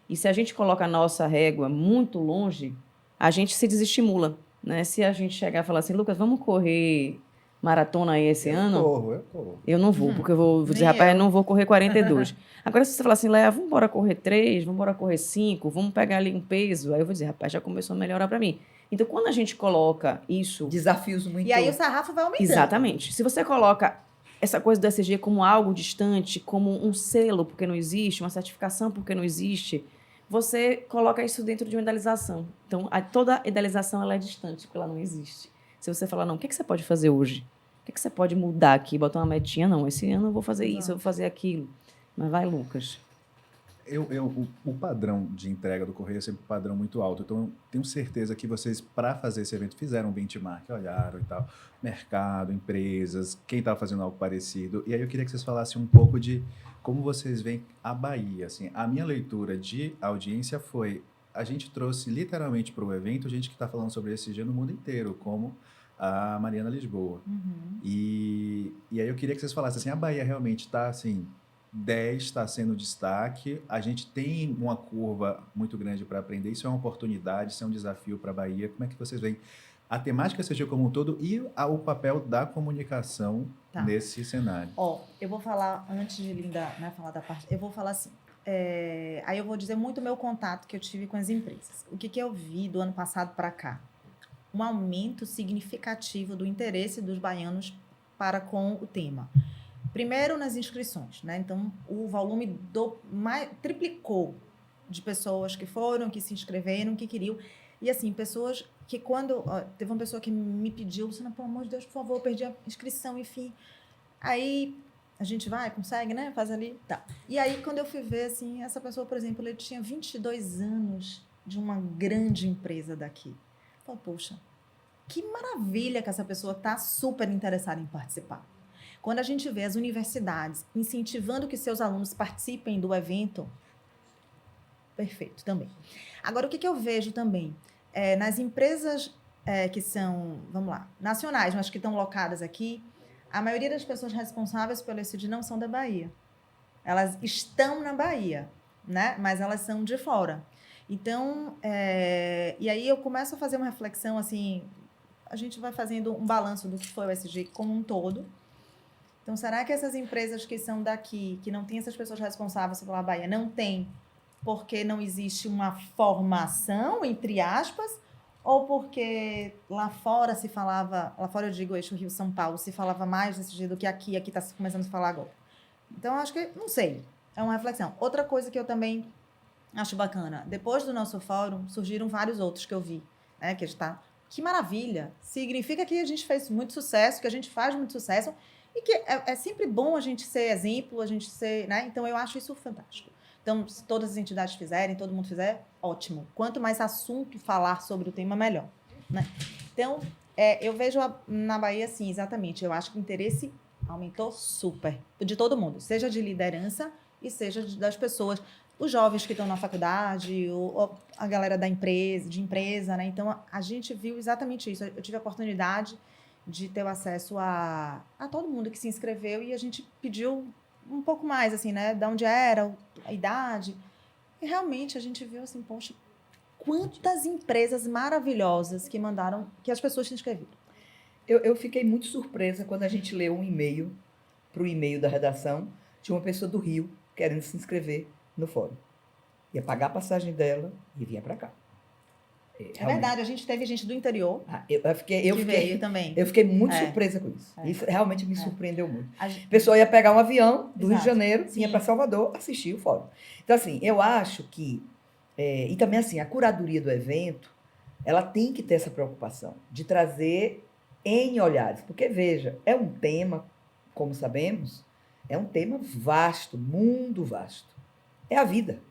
E se a gente coloca a nossa régua muito longe, a gente se desestimula, né? Se a gente chegar e falar assim, Lucas, vamos correr maratona aí esse ano? Eu corro. Eu não vou, porque eu vou dizer, Nem rapaz, eu. eu não vou correr 42. Agora, se você falar assim, Léa, vamos embora correr 3, vamos embora correr 5, vamos pegar ali um peso, aí eu vou dizer, rapaz, já começou a melhorar para mim. Então, quando a gente coloca isso... Desafios muito... E aí o sarrafo vai aumentando. Exatamente. Se você coloca essa coisa do ESG como algo distante, como um selo porque não existe, uma certificação porque não existe, você coloca isso dentro de uma idealização. Então, toda idealização ela é distante, porque ela não existe. Se você falar, não, o que você pode fazer hoje? O que você pode mudar aqui? Botar uma metinha? Não, esse ano eu vou fazer isso, eu vou fazer aquilo. Mas vai, Lucas. O padrão de entrega do Correio é sempre um padrão muito alto. Então, eu tenho certeza que vocês, para fazer esse evento, fizeram um benchmark, olharam e tal, mercado, empresas, quem estava fazendo algo parecido. E aí eu queria que vocês falassem um pouco de como vocês veem a Bahia. Assim, a minha leitura de audiência foi a gente trouxe literalmente para o evento gente que está falando sobre ESG no mundo inteiro, como a Mariana Lisboa. Uhum. E aí eu queria que vocês falassem assim, a Bahia realmente está assim, 10 está sendo destaque, a gente tem uma curva muito grande para aprender, isso é uma oportunidade, isso é um desafio para a Bahia. Como é que vocês veem a temática ESG como um todo e o papel da comunicação Tá. nesse cenário? Ó, eu vou falar, antes de Linda, né, falar da parte, eu vou falar assim, aí eu vou dizer muito o meu contato que eu tive com as empresas. O que eu vi do ano passado para cá? Um aumento significativo do interesse dos baianos para com o tema. Primeiro, nas inscrições, né? Então, o volume triplicou de pessoas que foram, que se inscreveram, que queriam. E, assim, pessoas que quando... teve uma pessoa que me pediu, Luciana, pelo amor de Deus, por favor, eu perdi a inscrição, enfim. Aí, a gente vai, consegue, né? Faz ali, tá. E aí, quando eu fui ver, assim, essa pessoa, por exemplo, ele tinha 22 anos de uma grande empresa daqui. Eu falei, poxa, que maravilha que essa pessoa está super interessada em participar. Quando a gente vê as universidades incentivando que seus alunos participem do evento, perfeito também. Agora, o que eu vejo também? Nas empresas que são, vamos lá, nacionais, mas que estão locadas aqui, a maioria das pessoas responsáveis pelo ESG não são da Bahia. Elas estão na Bahia, né? Mas elas são de fora. Então, e aí eu começo a fazer uma reflexão, assim, a gente vai fazendo um balanço do que foi o ESG como um todo. Então, será que essas empresas que são daqui, que não têm essas pessoas responsáveis pela Bahia, não têm porque não existe uma formação, entre aspas, ou porque lá fora se falava, lá fora eu digo eixo Rio-São Paulo, se falava mais desse jeito do que aqui está começando a se falar agora. Então, acho que, não sei, é uma reflexão. Outra coisa que eu também acho bacana, depois do nosso fórum, surgiram vários outros que eu vi, né, que está... Que maravilha! Significa que a gente fez muito sucesso, que a gente faz muito sucesso e que é sempre bom a gente ser exemplo, a gente ser, né? Então, eu acho isso fantástico. Então, se todas as entidades fizerem, todo mundo fizer, ótimo. Quanto mais assunto falar sobre o tema, melhor, né? Então, eu vejo na Bahia, assim, exatamente. Eu acho que o interesse aumentou super, de todo mundo, seja de liderança e seja das pessoas, os jovens que estão na faculdade, a galera da empresa, né? Então, a gente viu exatamente isso. Eu tive a oportunidade de ter o acesso a todo mundo que se inscreveu e a gente pediu um pouco mais, assim, né? De onde era, a idade. E realmente a gente viu, assim, poxa, quantas empresas maravilhosas que mandaram, que as pessoas se inscreveram. Eu fiquei muito surpresa quando a gente leu um e-mail para o e-mail da redação de uma pessoa do Rio querendo se inscrever no fórum. Ia pagar a passagem dela e vinha para cá. É verdade, a gente teve gente do interior veio também. Eu fiquei muito surpresa com isso. Isso realmente me surpreendeu muito. A pessoa ia pegar um avião do Rio de Exato. Janeiro, Sim. ia para Salvador assistir o fórum. Então, assim, eu acho que... e também, assim, a curadoria do evento, ela tem que ter essa preocupação de trazer N olhares. Porque, veja, é um tema, como sabemos, é um tema vasto, mundo vasto. É a vida.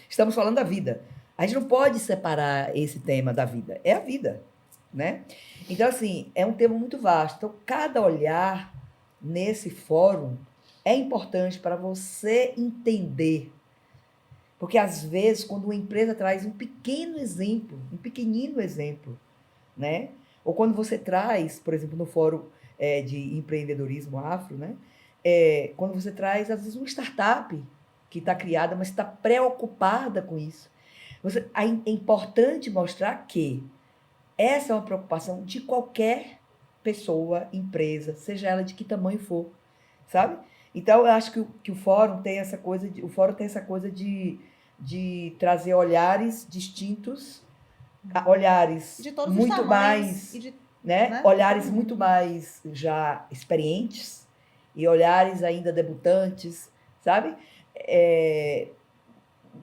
Estamos falando da vida. A gente não pode separar esse tema da vida. É a vida, né? Então, assim, é um tema muito vasto. Então, cada olhar nesse fórum é importante para você entender. Porque, às vezes, quando uma empresa traz um pequenino exemplo, né? Ou quando você traz, por exemplo, no fórum de empreendedorismo afro, né? Quando você traz, às vezes, uma startup que está criada, mas está preocupada com isso. É importante mostrar que essa é uma preocupação de qualquer pessoa, empresa, seja ela de que tamanho for, sabe? Então, eu acho que o fórum tem essa coisa de trazer olhares distintos, olhares de todos muito os tamanhos, mais, né? Olhares muito mais já experientes e olhares ainda debutantes, sabe?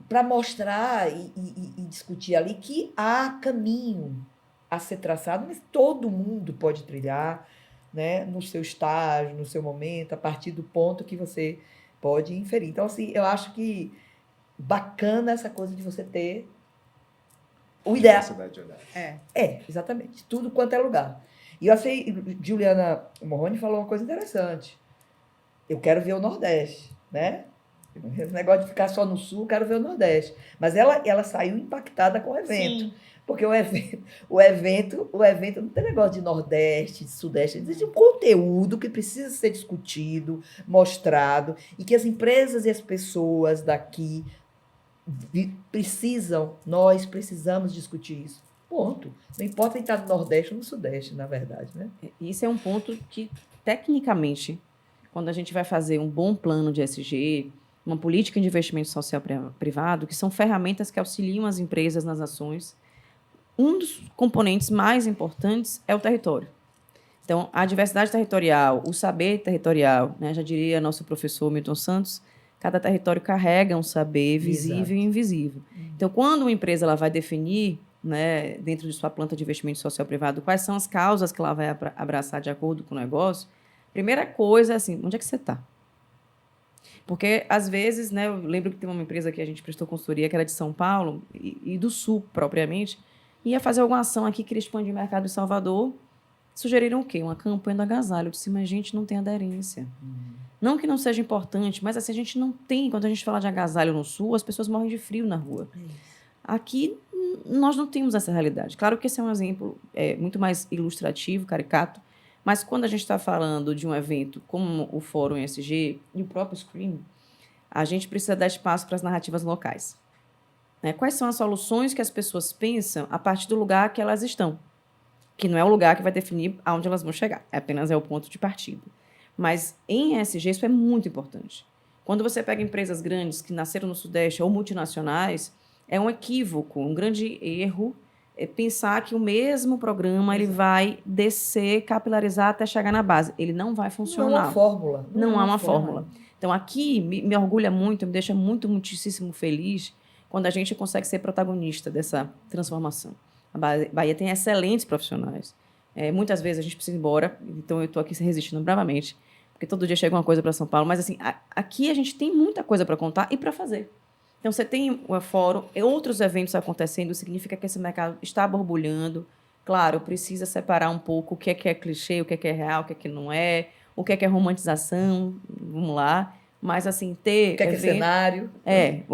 Para mostrar e discutir ali que há caminho a ser traçado, mas todo mundo pode trilhar, né, no seu estágio, no seu momento, a partir do ponto que você pode inferir. Então, assim, eu acho que bacana essa coisa de você ter o ideal. Diversidade de olhares. Exatamente. Tudo quanto é lugar. E eu achei, Juliana Morrone falou uma coisa interessante. Eu quero ver o Nordeste, né? Esse negócio de ficar só no Sul, quero ver o Nordeste. Mas ela saiu impactada com o evento. Sim. Porque o evento não tem negócio de Nordeste, de Sudeste. Existe um conteúdo que precisa ser discutido, mostrado, e que as empresas e as pessoas daqui nós precisamos discutir isso. Ponto. Não importa quem está no Nordeste ou no Sudeste, na verdade, né? Isso é um ponto que, tecnicamente, quando a gente vai fazer um bom plano de ESG, uma política de investimento social privado, que são ferramentas que auxiliam as empresas nas ações, um dos componentes mais importantes é o território. Então, a diversidade territorial, o saber territorial, né, já diria nosso professor Milton Santos, cada território carrega um saber visível e invisível. Então, quando uma empresa ela vai definir, né, dentro de sua planta de investimento social privado, quais são as causas que ela vai abraçar de acordo com o negócio, primeira coisa é assim, onde é que você está? Porque, às vezes, né, eu lembro que tem uma empresa que a gente prestou consultoria, que era de São Paulo e do Sul, propriamente, ia fazer alguma ação aqui, queria expandir o mercado em Salvador, sugeriram o quê? Uma campanha do agasalho. Eu disse, mas a gente não tem aderência. Não que não seja importante, mas assim, a gente não tem, quando a gente fala de agasalho no Sul, as pessoas morrem de frio na rua. Aqui, nós não temos essa realidade. Claro que esse é um exemplo muito mais ilustrativo, caricato, mas quando a gente está falando de um evento como o Fórum ESG e o próprio Screen, a gente precisa dar espaço para as narrativas locais. Né? Quais são as soluções que as pessoas pensam a partir do lugar que elas estão? Que não é o lugar que vai definir aonde elas vão chegar, apenas é o ponto de partida. Mas em ESG isso é muito importante. Quando você pega empresas grandes que nasceram no Sudeste ou multinacionais, é um equívoco, um grande erro pensar que o mesmo programa ele vai descer, capilarizar até chegar na base. Ele não vai funcionar. Não há uma fórmula. Não há uma fórmula. Então, aqui me orgulha muito, me deixa muitíssimo feliz quando a gente consegue ser protagonista dessa transformação. A Bahia tem excelentes profissionais. Muitas vezes a gente precisa ir embora, então eu estou aqui resistindo bravamente, porque todo dia chega uma coisa para São Paulo, mas assim, aqui a gente tem muita coisa para contar e para fazer. Então, você tem o fórum, outros eventos acontecendo, significa que esse mercado está borbulhando. Claro, precisa separar um pouco o que é clichê, o que é real, o que não é, o que é romantização, vamos lá. Mas, assim, ter... O que é cenário?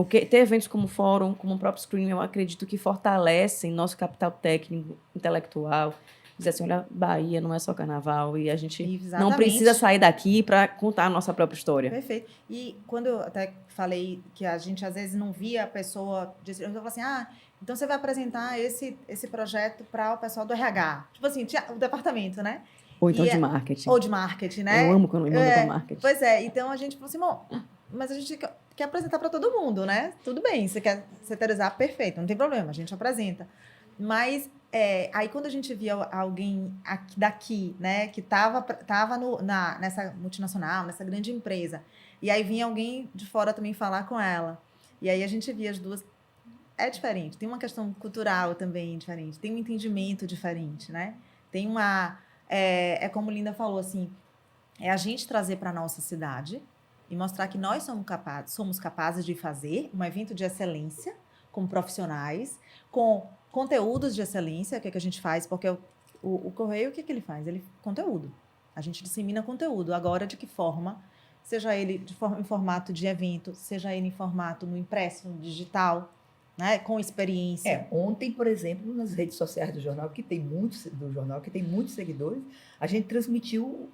Ter eventos como o fórum, como o próprio Screen, eu acredito que fortalecem nosso capital técnico, intelectual. Dizer assim, olha, Bahia não é só carnaval e a gente não precisa sair daqui para contar a nossa própria história. Perfeito. E quando eu até falei que a gente às vezes não via a pessoa, eu falava assim, então você vai apresentar esse projeto para o pessoal do RH. Tipo assim, o departamento, né? Ou então de marketing. Ou de marketing, né? Eu amo quando me manda para marketing. Pois é, então a gente falou assim, bom, mas a gente quer apresentar para todo mundo, né? Tudo bem, você quer seterizar, perfeito, não tem problema, a gente apresenta. Mas aí quando a gente via alguém daqui, né, que estava nessa multinacional, nessa grande empresa, e aí vinha alguém de fora também falar com ela, e aí a gente via as duas, é diferente, tem uma questão cultural também diferente, tem um entendimento diferente, né? Tem uma... como Linda falou, assim, a gente trazer para a nossa cidade e mostrar que nós somos capazes de fazer um evento de excelência com profissionais, com conteúdos de excelência, que é que a gente faz, porque o Correio, o que ele faz? Conteúdo. A gente dissemina conteúdo. Agora, de que forma? Seja ele em formato de evento, seja ele em formato no impresso, no digital, né? Com experiência. Ontem, por exemplo, nas redes sociais do jornal, que tem muitos seguidores, a gente transmitiu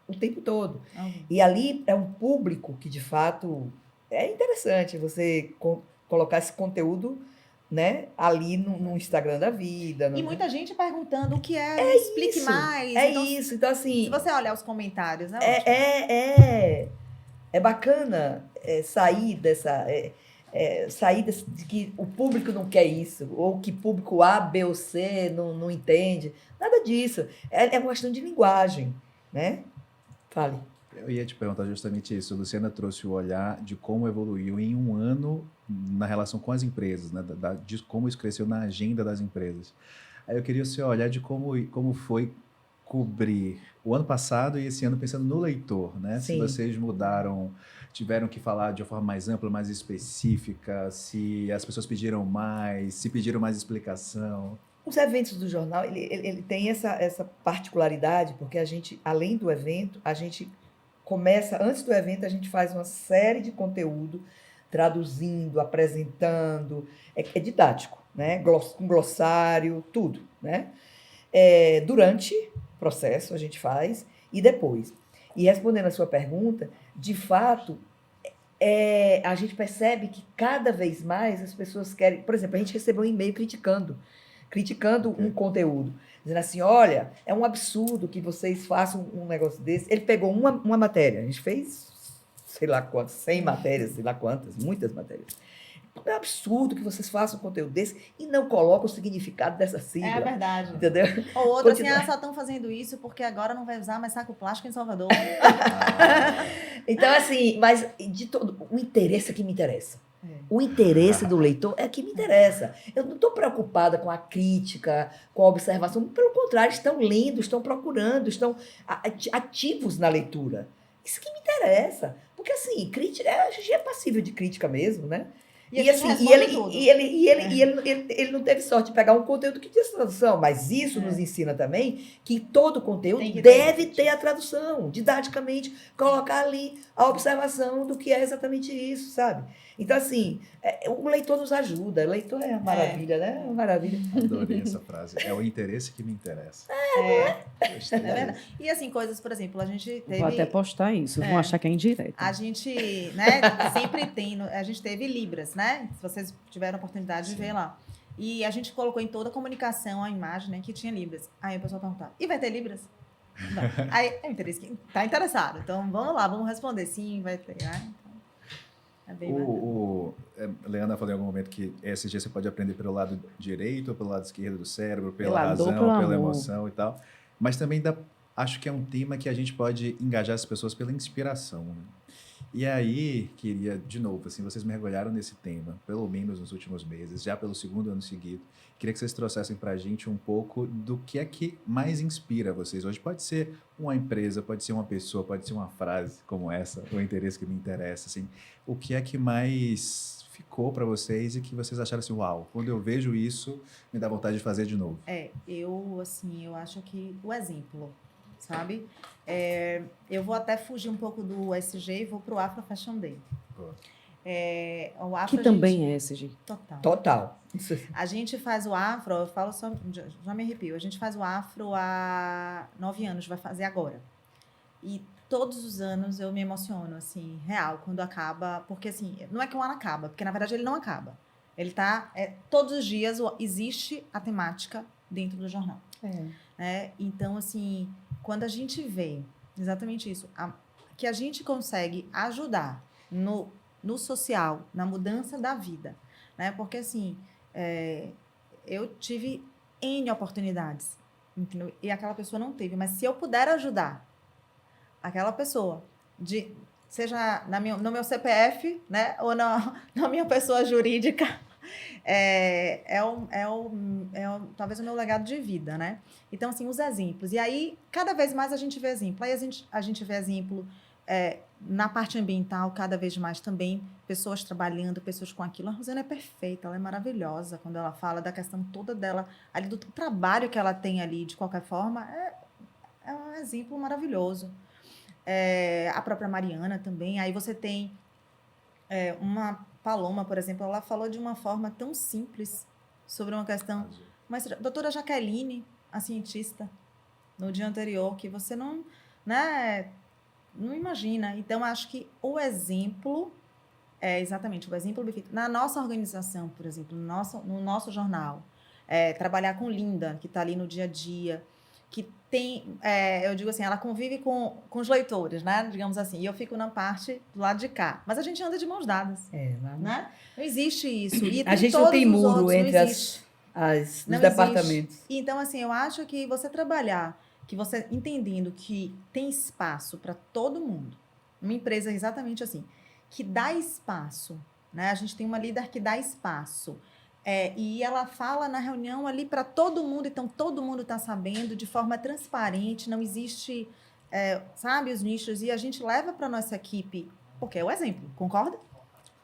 o tempo todo. E ali é um público que, de fato, é interessante você colocar esse conteúdo, né, ali no Instagram da vida. E muita gente perguntando o que explique isso, mais. Isso. Então, assim... Se você olhar os comentários, né? É bacana sair dessa... de que o público não quer isso, ou que público A, B ou C não entende. Nada disso. É uma questão de linguagem, né? Fale. Eu ia te perguntar justamente isso. A Luciana trouxe o olhar de como evoluiu em um ano na relação com as empresas, né? De como isso cresceu na agenda das empresas. Aí eu queria o seu olhar de como foi cobrir o ano passado e esse ano pensando no leitor, né? Sim. Se vocês tiveram que falar de uma forma mais ampla, mais específica, se as pessoas pediram mais, se pediram mais explicação. Os eventos do jornal, ele tem essa particularidade, porque a gente, além do evento, a gente começa, antes do evento, a gente faz uma série de conteúdo, traduzindo, apresentando, é didático, né? Com glossário, tudo, né? Durante o processo a gente faz e depois. E respondendo a sua pergunta, de fato, a gente percebe que cada vez mais as pessoas querem... Por exemplo, a gente recebeu um e-mail criticando um conteúdo, dizendo assim, olha, é um absurdo que vocês façam um negócio desse. Ele pegou uma matéria, a gente fez, sei lá quantas, 100 matérias, sei lá quantas, muitas matérias. É um absurdo que vocês façam um conteúdo desse e não colocam o significado dessa sigla. É verdade. Entendeu? Ou outra assim, só estão fazendo isso porque agora não vai usar mais saco plástico em Salvador. Então, assim, mas de todo, o interesse é que me interessa. O interesse do leitor é que me interessa. Eu não estou preocupada com a crítica, com a observação. Pelo contrário, estão lendo, estão procurando, estão ativos na leitura. Isso que me interessa. Porque, assim, crítica, a gente é passível de crítica mesmo, né? E ele não teve sorte de pegar um conteúdo que tinha tradução, mas isso nos ensina também que todo conteúdo deve ter a tradução, didaticamente, colocar ali a observação do que é exatamente isso, sabe? Então, assim, o leitor nos ajuda, o leitor é uma maravilha, né? Uma maravilha. Adorei essa frase. É o interesse que me interessa. É verdade. E assim, coisas, por exemplo, a gente teve... Vou até postar isso, vão achar que é indireto. A gente, né, sempre tem... A gente teve Libras, né? Se vocês tiveram a oportunidade de ver lá. E a gente colocou em toda a comunicação a imagem, né, que tinha Libras. Aí o pessoal perguntava, e vai ter Libras? Não. Aí é interesse que tá interessado. Então, vamos lá, vamos responder. Sim, vai ter, né? É bem Leandra falou em algum momento que ESG você pode aprender pelo lado direito ou pelo lado esquerdo do cérebro, pela Pela razão, dor, pelo pela amor. emoção e tal. Mas também acho que é um tema que a gente pode engajar as pessoas pela inspiração, né? E aí, queria, de novo, assim, vocês mergulharam nesse tema, pelo menos nos últimos meses, já pelo 2º ano seguido. Queria que vocês trouxessem para a gente um pouco do que é que mais inspira vocês hoje. Pode ser uma empresa, pode ser uma pessoa, pode ser uma frase como essa, o interesse que me interessa, assim. O que é que mais ficou para vocês e que vocês acharam assim, uau, quando eu vejo isso, me dá vontade de fazer de novo? Eu acho que o exemplo, sabe? Eu vou até fugir um pouco do ESG e vou para o Afro Fashion Day. O Afro, Que também é ESG. Total. A gente faz o Afro, eu falo só, já me arrepio, a gente faz o Afro há 9 anos, vai fazer agora. E todos os anos eu me emociono, assim, real, quando acaba, porque assim, não é que o ano acaba, porque na verdade ele não acaba. Ele tá, todos os dias existe a temática dentro do jornal. Então, assim, quando a gente vê exatamente isso, que a gente consegue ajudar no social, na mudança da vida, né? Porque, assim, eu tive N oportunidades, entendeu? E aquela pessoa não teve, mas se eu puder ajudar aquela pessoa, seja no meu CPF, né? Ou na minha pessoa jurídica, talvez o meu legado de vida, né? Então, assim, os exemplos. E aí, cada vez mais a gente vê exemplo. Aí a gente vê exemplo na parte ambiental, cada vez mais também, pessoas trabalhando, pessoas com aquilo. A Rosana é perfeita, ela é maravilhosa quando ela fala da questão toda dela, ali do trabalho que ela tem ali, de qualquer forma, é um exemplo maravilhoso. A própria Mariana também. Aí você tem uma Paloma, por exemplo, ela falou de uma forma tão simples sobre uma questão. Mas a doutora Jaqueline, a cientista, no dia anterior, que você não imagina. Então, acho que o exemplo exatamente o exemplo bem feito. Na nossa organização, por exemplo, no nosso jornal, trabalhar com Linda, que está ali no dia a dia, que tem, eu digo assim, ela convive com os leitores, né? Digamos assim, e eu fico na parte do lado de cá. Mas a gente anda de mãos dadas, né? Não existe isso. E a gente não tem muro entre os departamentos. Então, assim, eu acho que você trabalhar, que você entendendo que tem espaço para todo mundo, uma empresa exatamente assim, que dá espaço, né? A gente tem uma líder que dá espaço. E ela fala na reunião ali para todo mundo, então todo mundo está sabendo de forma transparente, não existe, sabe, os nichos, e a gente leva para a nossa equipe, porque é o exemplo, concorda?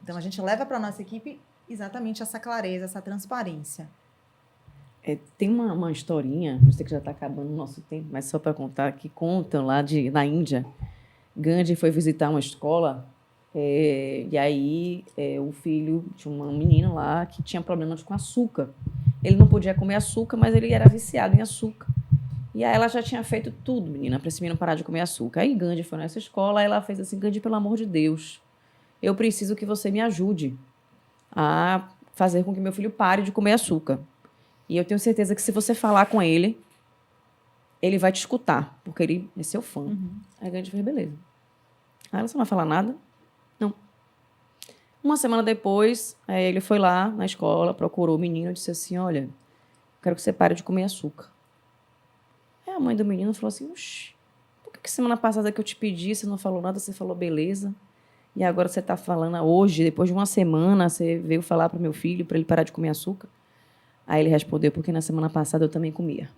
Então a gente leva para a nossa equipe exatamente essa clareza, essa transparência. Tem uma historinha, eu sei que já está acabando o nosso tempo, mas só para contar, que contam lá na Índia, Gandhi foi visitar uma escola e aí o filho tinha um menino lá que tinha problemas com açúcar. Ele não podia comer açúcar, mas ele era viciado em açúcar. E aí ela já tinha feito tudo, menina, para esse menino parar de comer açúcar. Aí Gandhi foi nessa escola, aí ela fez assim: Gandhi, pelo amor de Deus, eu preciso que você me ajude a fazer com que meu filho pare de comer açúcar. E eu tenho certeza que se você falar com ele, ele vai te escutar, porque ele é seu fã. Aí Gandhi fez, beleza. Aí você não vai falar nada? Não. Uma semana depois, ele foi lá na escola, procurou o menino e disse assim: olha, quero que você pare de comer açúcar. Aí a mãe do menino falou assim: oxi, por que semana passada que eu te pedi, você não falou nada, você falou beleza? E agora você está falando hoje, depois de uma semana, você veio falar para o meu filho para ele parar de comer açúcar? Aí ele respondeu: porque na semana passada eu também comia.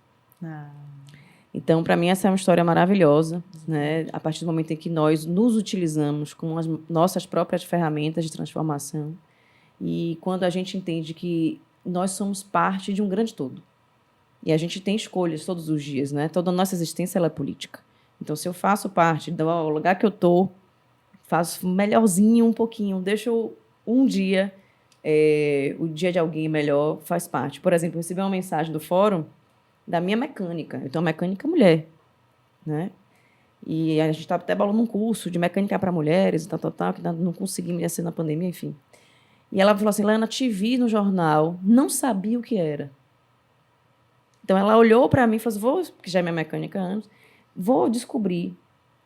Então, para mim, essa é uma história maravilhosa, né? A partir do momento em que nós nos utilizamos com as nossas próprias ferramentas de transformação e quando a gente entende que nós somos parte de um grande todo. E a gente tem escolhas todos os dias, né? Toda a nossa existência ela é política. Então, se eu faço parte do lugar que eu estou, faço melhorzinho um pouquinho, deixo um dia, o dia de alguém melhor, faz parte. Por exemplo, eu recebi uma mensagem do fórum da minha mecânica. Eu tenho uma mecânica mulher, né? E a gente estava até bolando um curso de mecânica para mulheres, que não consegui me acessar na pandemia, enfim. E ela falou assim: Lana, te vi no jornal, não sabia o que era. Então, ela olhou para mim e falou assim: que já é minha mecânica há anos, vou descobrir,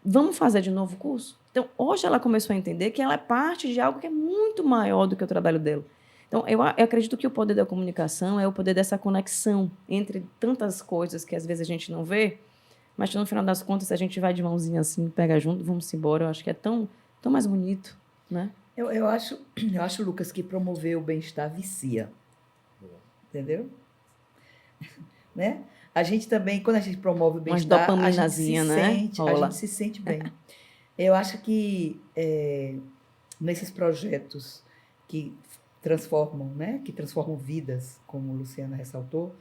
vamos fazer de novo o curso? Então, hoje ela começou a entender que ela é parte de algo que é muito maior do que o trabalho dela. Então, eu acredito que o poder da comunicação é o poder dessa conexão entre tantas coisas que às vezes a gente não vê, mas no final das contas, se a gente vai de mãozinha assim, pega junto, vamos embora, eu acho que é tão mais bonito, né? Eu acho, Lucas, que promover o bem-estar vicia. Entendeu? Né? A gente também, quando a gente promove o bem-estar, a gente se sente bem. Eu acho que nesses projetos que transformam, né? Que transformam vidas, como a Luciana ressaltou,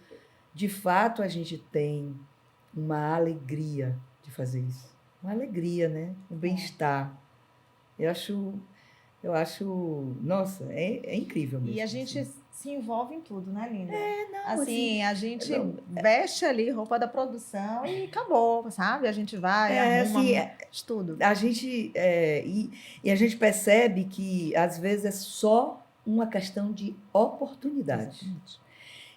de fato a gente tem uma alegria de fazer isso. Uma alegria, né? Um bem-estar. Eu acho, nossa, é incrível mesmo. E a gente se envolve em tudo, né, Linda? Não, assim, a gente veste ali roupa da produção e acabou, sabe? A gente vai, arruma tudo. A gente, e a gente percebe que, às vezes, é só uma questão de oportunidade. Exatamente.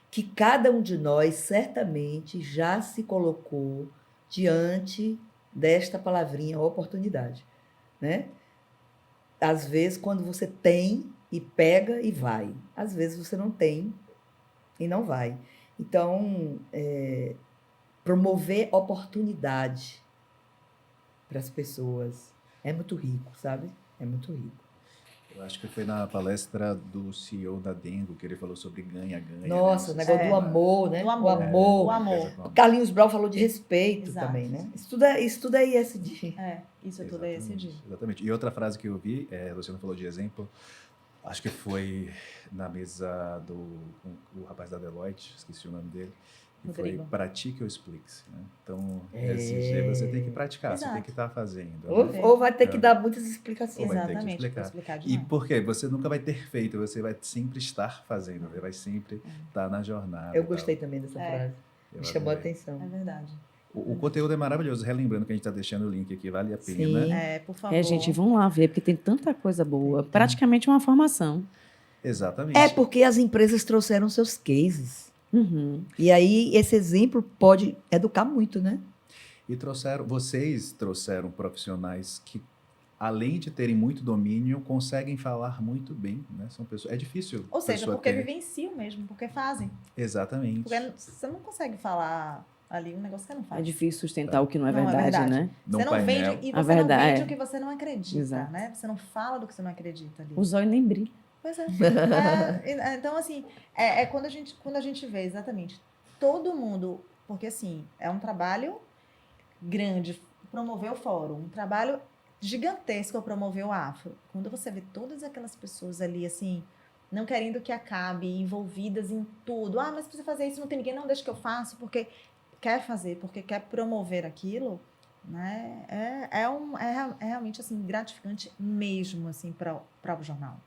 Que cada um de nós, certamente, já se colocou diante desta palavrinha, oportunidade, né? Às vezes, quando você tem e pega e vai. Às vezes, você não tem e não vai. Então, promover oportunidade para as pessoas é muito rico, sabe? É muito rico. Eu acho que foi na palestra do CEO da Dengo que ele falou sobre ganha-ganha. Nossa, né? o negócio do amor, né? Do amor. O amor. O Carlinhos Brau falou de respeito. Exato. Também, né? Isso tudo é ISD. Isso tudo é ISD. Exatamente. E outra frase que eu vi, a Luciana falou de exemplo, acho que foi na mesa o rapaz da Deloitte, esqueci o nome dele, que foi pratique ou explique-se. Né? Então, ESG você tem que praticar, Exato. Você tem que estar fazendo. Ou vai ter que dar muitas explicações. Exatamente, vai ter que explicar. E por quê? Você nunca vai ter feito, você vai sempre estar fazendo, você vai sempre estar na jornada. Eu gostei também dessa frase. Me chamou a atenção. É verdade. O conteúdo é maravilhoso. Relembrando que a gente está deixando o link aqui, vale a pena. Sim, por favor. Gente, vão lá ver, porque tem tanta coisa boa. Praticamente uma formação. Exatamente. É porque as empresas trouxeram seus cases. Uhum. E aí, esse exemplo pode educar muito, né? E vocês trouxeram profissionais que, além de terem muito domínio, conseguem falar muito bem, né? São pessoas. É difícil. Ou seja, porque vivenciam mesmo, porque fazem. Exatamente. Porque você não consegue falar ali um negócio que você não faz. É difícil sustentar o que não é verdade, né? Você não vende e você não vende o que você não acredita, Exato. Né? Você não fala do que você não acredita ali. O zóio nem brilha. Pois é. Então, assim, quando a gente vê exatamente todo mundo, porque assim, é um trabalho grande promover o fórum, um trabalho gigantesco promover o Afro. Quando você vê todas aquelas pessoas ali, assim, não querendo que acabe, envolvidas em tudo. Mas precisa fazer isso, não tem ninguém, não deixa que eu faça, porque quer fazer, porque quer promover aquilo, né? É realmente assim, gratificante mesmo assim, para o jornal.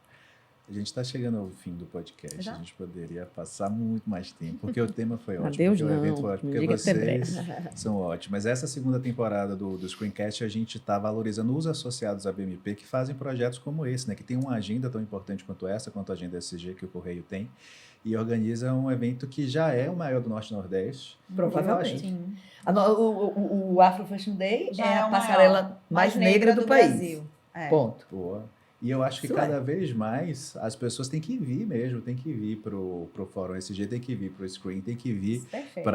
A gente está chegando ao fim do podcast. Já? A gente poderia passar muito mais tempo, porque o tema foi ótimo, Adeus, porque o evento não. foi ótimo, Me porque diga que é vocês breve. são ótimos. Mas essa segunda temporada do Screencast, a gente está valorizando os associados à BMP que fazem projetos como esse, né? Que tem uma agenda tão importante quanto essa, quanto a agenda SG que o Correio tem, e organiza um evento que já é o maior do Norte e Nordeste. Provavelmente. Sim. O Afro Fashion Day Já é é a o passarela maior, mais negra do país. Brasil. É. Ponto. Boa. E eu acho que Isso cada vez mais as pessoas têm que vir mesmo, têm que vir pro Fórum SG, tem que vir pro Screen, tem que vir Perfeito.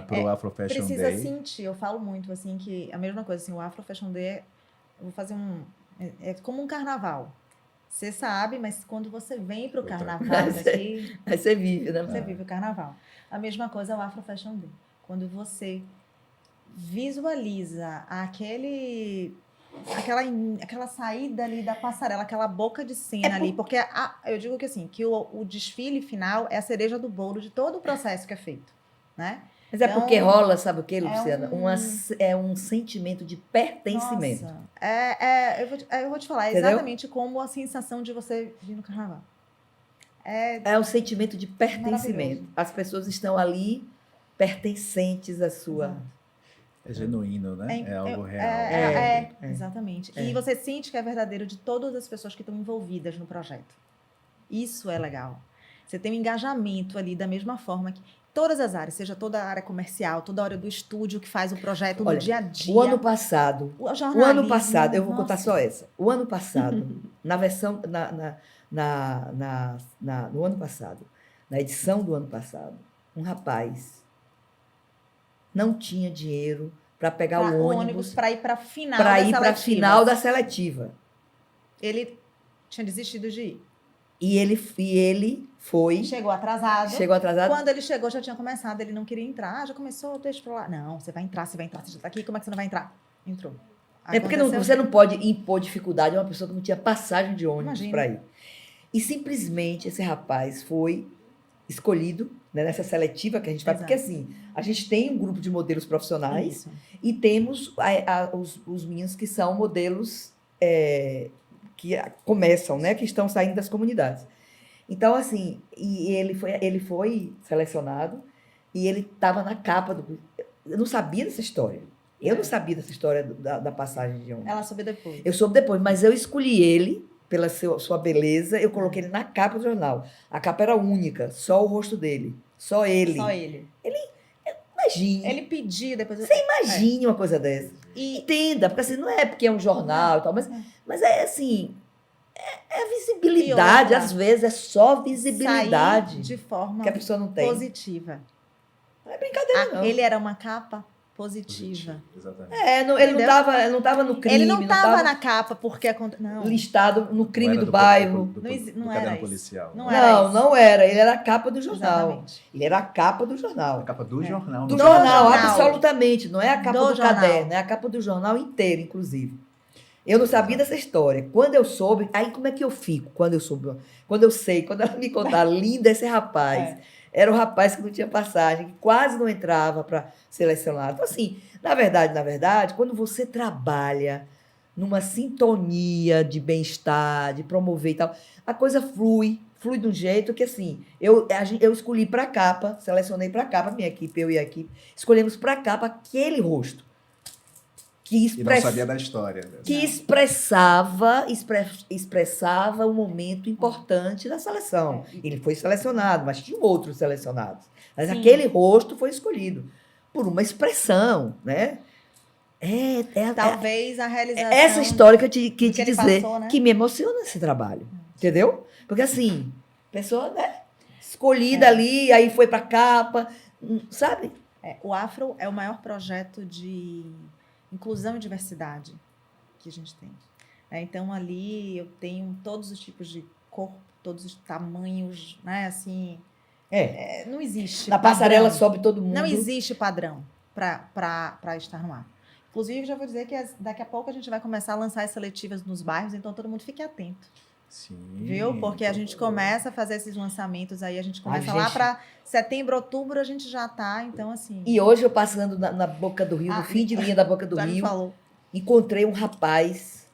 pro Afro Fashion Precisa Day. sentir, eu falo muito assim que a mesma coisa, assim, o Afro Fashion Day, eu vou fazer é como um carnaval. Você sabe, mas quando você vem para o Outra carnaval coisa. daqui, Aí você vive, né? você vive o carnaval. A mesma coisa é o Afro Fashion Day. Quando você visualiza aquela saída ali da passarela, aquela boca de cena ali, porque eu digo que assim, que o desfile final é a cereja do bolo de todo o processo que é feito, né? Mas é Então, porque rola, sabe o que, é Luciana? É um sentimento de pertencimento. Nossa, eu vou te falar, é Entendeu? exatamente como a sensação de você vir no carnaval. É um sentimento de pertencimento. Maravilhoso. As pessoas estão ali pertencentes à sua. Exato. É genuíno, né? É algo real. É. Exatamente. É. E você sente que é verdadeiro de todas as pessoas que estão envolvidas no projeto. Isso é legal. Você tem um engajamento ali da mesma forma que todas as áreas, seja toda a área comercial, toda a área do estúdio que faz o projeto no Olha, dia a dia. O ano passado, O jornalismo, eu vou contar nossa. só essa. O ano passado, na versão, no ano passado, na edição do ano passado, um rapaz não tinha dinheiro para pegar o ônibus para ir para a final para da ir para a seletiva. final da seletiva. Ele tinha desistido de ir. E ele foi, Chegou atrasado. chegou atrasado. Quando ele chegou, já tinha começado, ele não queria entrar. Já começou, deixa pra lá. Não, você vai entrar, você já tá aqui, como é que você não vai entrar? Entrou. É porque Aconteceu. você não pode impor dificuldade a uma pessoa que não tinha passagem de ônibus Imagina. para ir. E simplesmente esse rapaz foi escolhido, né, nessa seletiva que a gente faz, Exato. porque assim, a gente tem um grupo de modelos profissionais Isso. e temos os meninos que são modelos que começam, né, que estão saindo das comunidades. Então, assim, e ele foi selecionado e ele estava na capa do... Eu não sabia dessa história. Eu não sabia dessa história da passagem de ônibus. Ela soube depois. Eu soube depois, mas eu escolhi ele pela sua beleza, eu coloquei ele na capa do jornal. A capa era única, só o rosto dele. Só ele. Só ele. Imagine. Ele pediu depois. Imagine uma coisa dessa. Entenda, porque assim, não é porque é um jornal e tal, mas é assim, é visibilidade, E outra, às vezes é só visibilidade Sair de forma que a pessoa não tem. positiva. Não é brincadeira, não. Ele era uma capa positiva. Exatamente. Ele não estava no crime, Ele não estava tava na capa porque não. listado no crime Não era do bairro. do Não caderno era isso. policial. Não era isso. Não era. Ele era a capa do jornal. Exatamente. Ele era a capa do jornal. A capa do jornal. Do não jornal, jornal. absolutamente. Não é a capa Do do jornal. caderno, é a capa do jornal inteiro, inclusive. Eu não sabia dessa história. Quando eu soube, aí como é que eu fico? Quando eu soube, quando eu sei, quando ela me contar, linda esse rapaz. Era o rapaz que não tinha passagem, que quase não entrava para selecionar. Então, assim, na verdade, quando você trabalha numa sintonia de bem-estar, de promover e tal, a coisa flui de um jeito que, assim, eu escolhi para a capa, selecionei para a capa, minha equipe, eu e a equipe, escolhemos para a capa aquele rosto. E não sabia da história. Que expressava um momento importante da seleção. Ele foi selecionado, mas tinha outros selecionados. Mas aquele rosto foi escolhido por uma expressão, né? Talvez a realização. Essa história que eu te que ele dizer, passou, né? que me emociona esse trabalho. Entendeu? Porque assim, pessoa, né? Escolhida ali, aí foi pra capa, sabe? O Afro é o maior projeto de inclusão e diversidade que a gente tem. Então, ali eu tenho todos os tipos de corpo, todos os tamanhos, né? Assim, não existe Na padrão. passarela sobe todo mundo. Não existe padrão para estar no ar. Inclusive, já vou dizer que daqui a pouco a gente vai começar a lançar as seletivas nos bairros, então todo mundo fique atento. Sim. Viu? Porque a gente começa a fazer esses lançamentos aí, a gente começa Ai, lá gente. para setembro, outubro, a gente já tá, então assim. E hoje eu passando na Boca do Rio, no fim de linha da Boca do já me Rio, falou. encontrei um rapaz.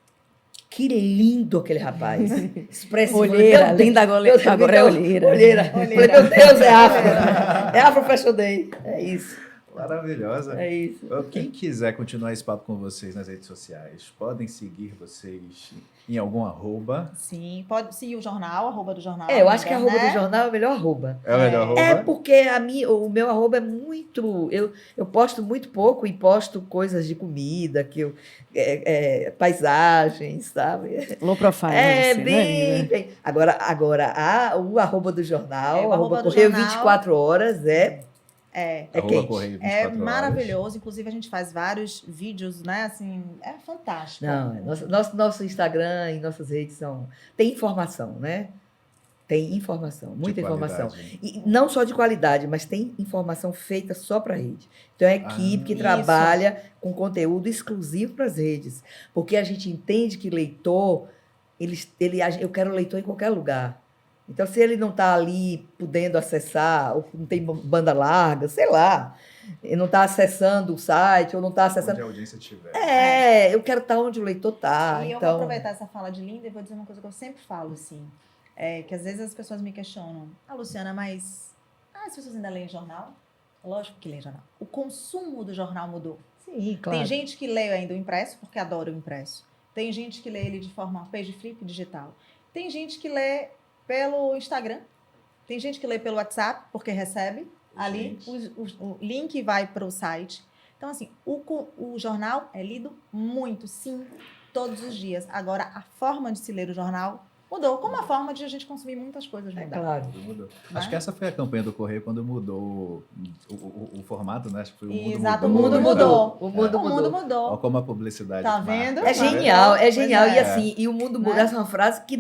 Que lindo aquele rapaz. Expressivo. Olheira, Meu Deus, linda meu Deus, agora é então, olheira. Olheira. Falei, meu Deus, é Afro. É Afro Fashion Day. É isso. Maravilhosa. É isso. Quem quiser continuar esse papo com vocês nas redes sociais, podem seguir vocês em algum arroba. Sim, pode seguir o jornal, arroba do jornal. Eu acho que a arroba né? do jornal é o melhor arroba. É o melhor arroba? É porque o meu arroba é muito. Eu posto muito pouco e posto coisas de comida, paisagens, sabe? Low profile. É, você, bem, né? bem. Agora o arroba do jornal, É, o arroba do Correio jornal. 24 horas, é Arroba quente. Correio 24 É horas. maravilhoso, inclusive a gente faz vários vídeos, né? Assim, é fantástico. Não, nosso Instagram e nossas redes tem informação, né? Tem informação, muita De informação. qualidade. E não só de qualidade, mas tem informação feita só para a rede. Então, é a equipe que Isso. trabalha com conteúdo exclusivo para as redes. Porque a gente entende que leitor, eu quero leitor em qualquer lugar. Então, se ele não está ali podendo acessar, ou não tem banda larga, sei lá, ele não está acessando o site, ou não está acessando. Onde a audiência estiver. Eu quero estar onde o leitor está. E eu vou Então, aproveitar essa fala de Linda e vou dizer uma coisa que eu sempre falo, assim. Que às vezes as pessoas me questionam. Luciana, mas as pessoas ainda leem jornal? Lógico que leem jornal. O consumo do jornal mudou. sim, claro. Tem gente que lê ainda o impresso, porque adora o impresso. Tem gente que lê ele de forma page flip digital. Tem gente que lê pelo Instagram. Tem gente que lê pelo WhatsApp, porque recebe ali o link vai para o site. Então, assim, o jornal é lido muito, sim, todos os dias. Agora, a forma de se ler o jornal mudou, como a forma de a gente consumir muitas coisas mudar. Claro. Mudou. Acho que essa foi a campanha do Correio quando mudou o formato, né? Acho que foi o mundo Exato, mudou. o mundo mudou. O mundo O mundo mudou. Olha como a publicidade Tá marca, vendo? né? É genial, é genial. Pois E é. assim, e o mundo muda. Né? Essa é uma frase que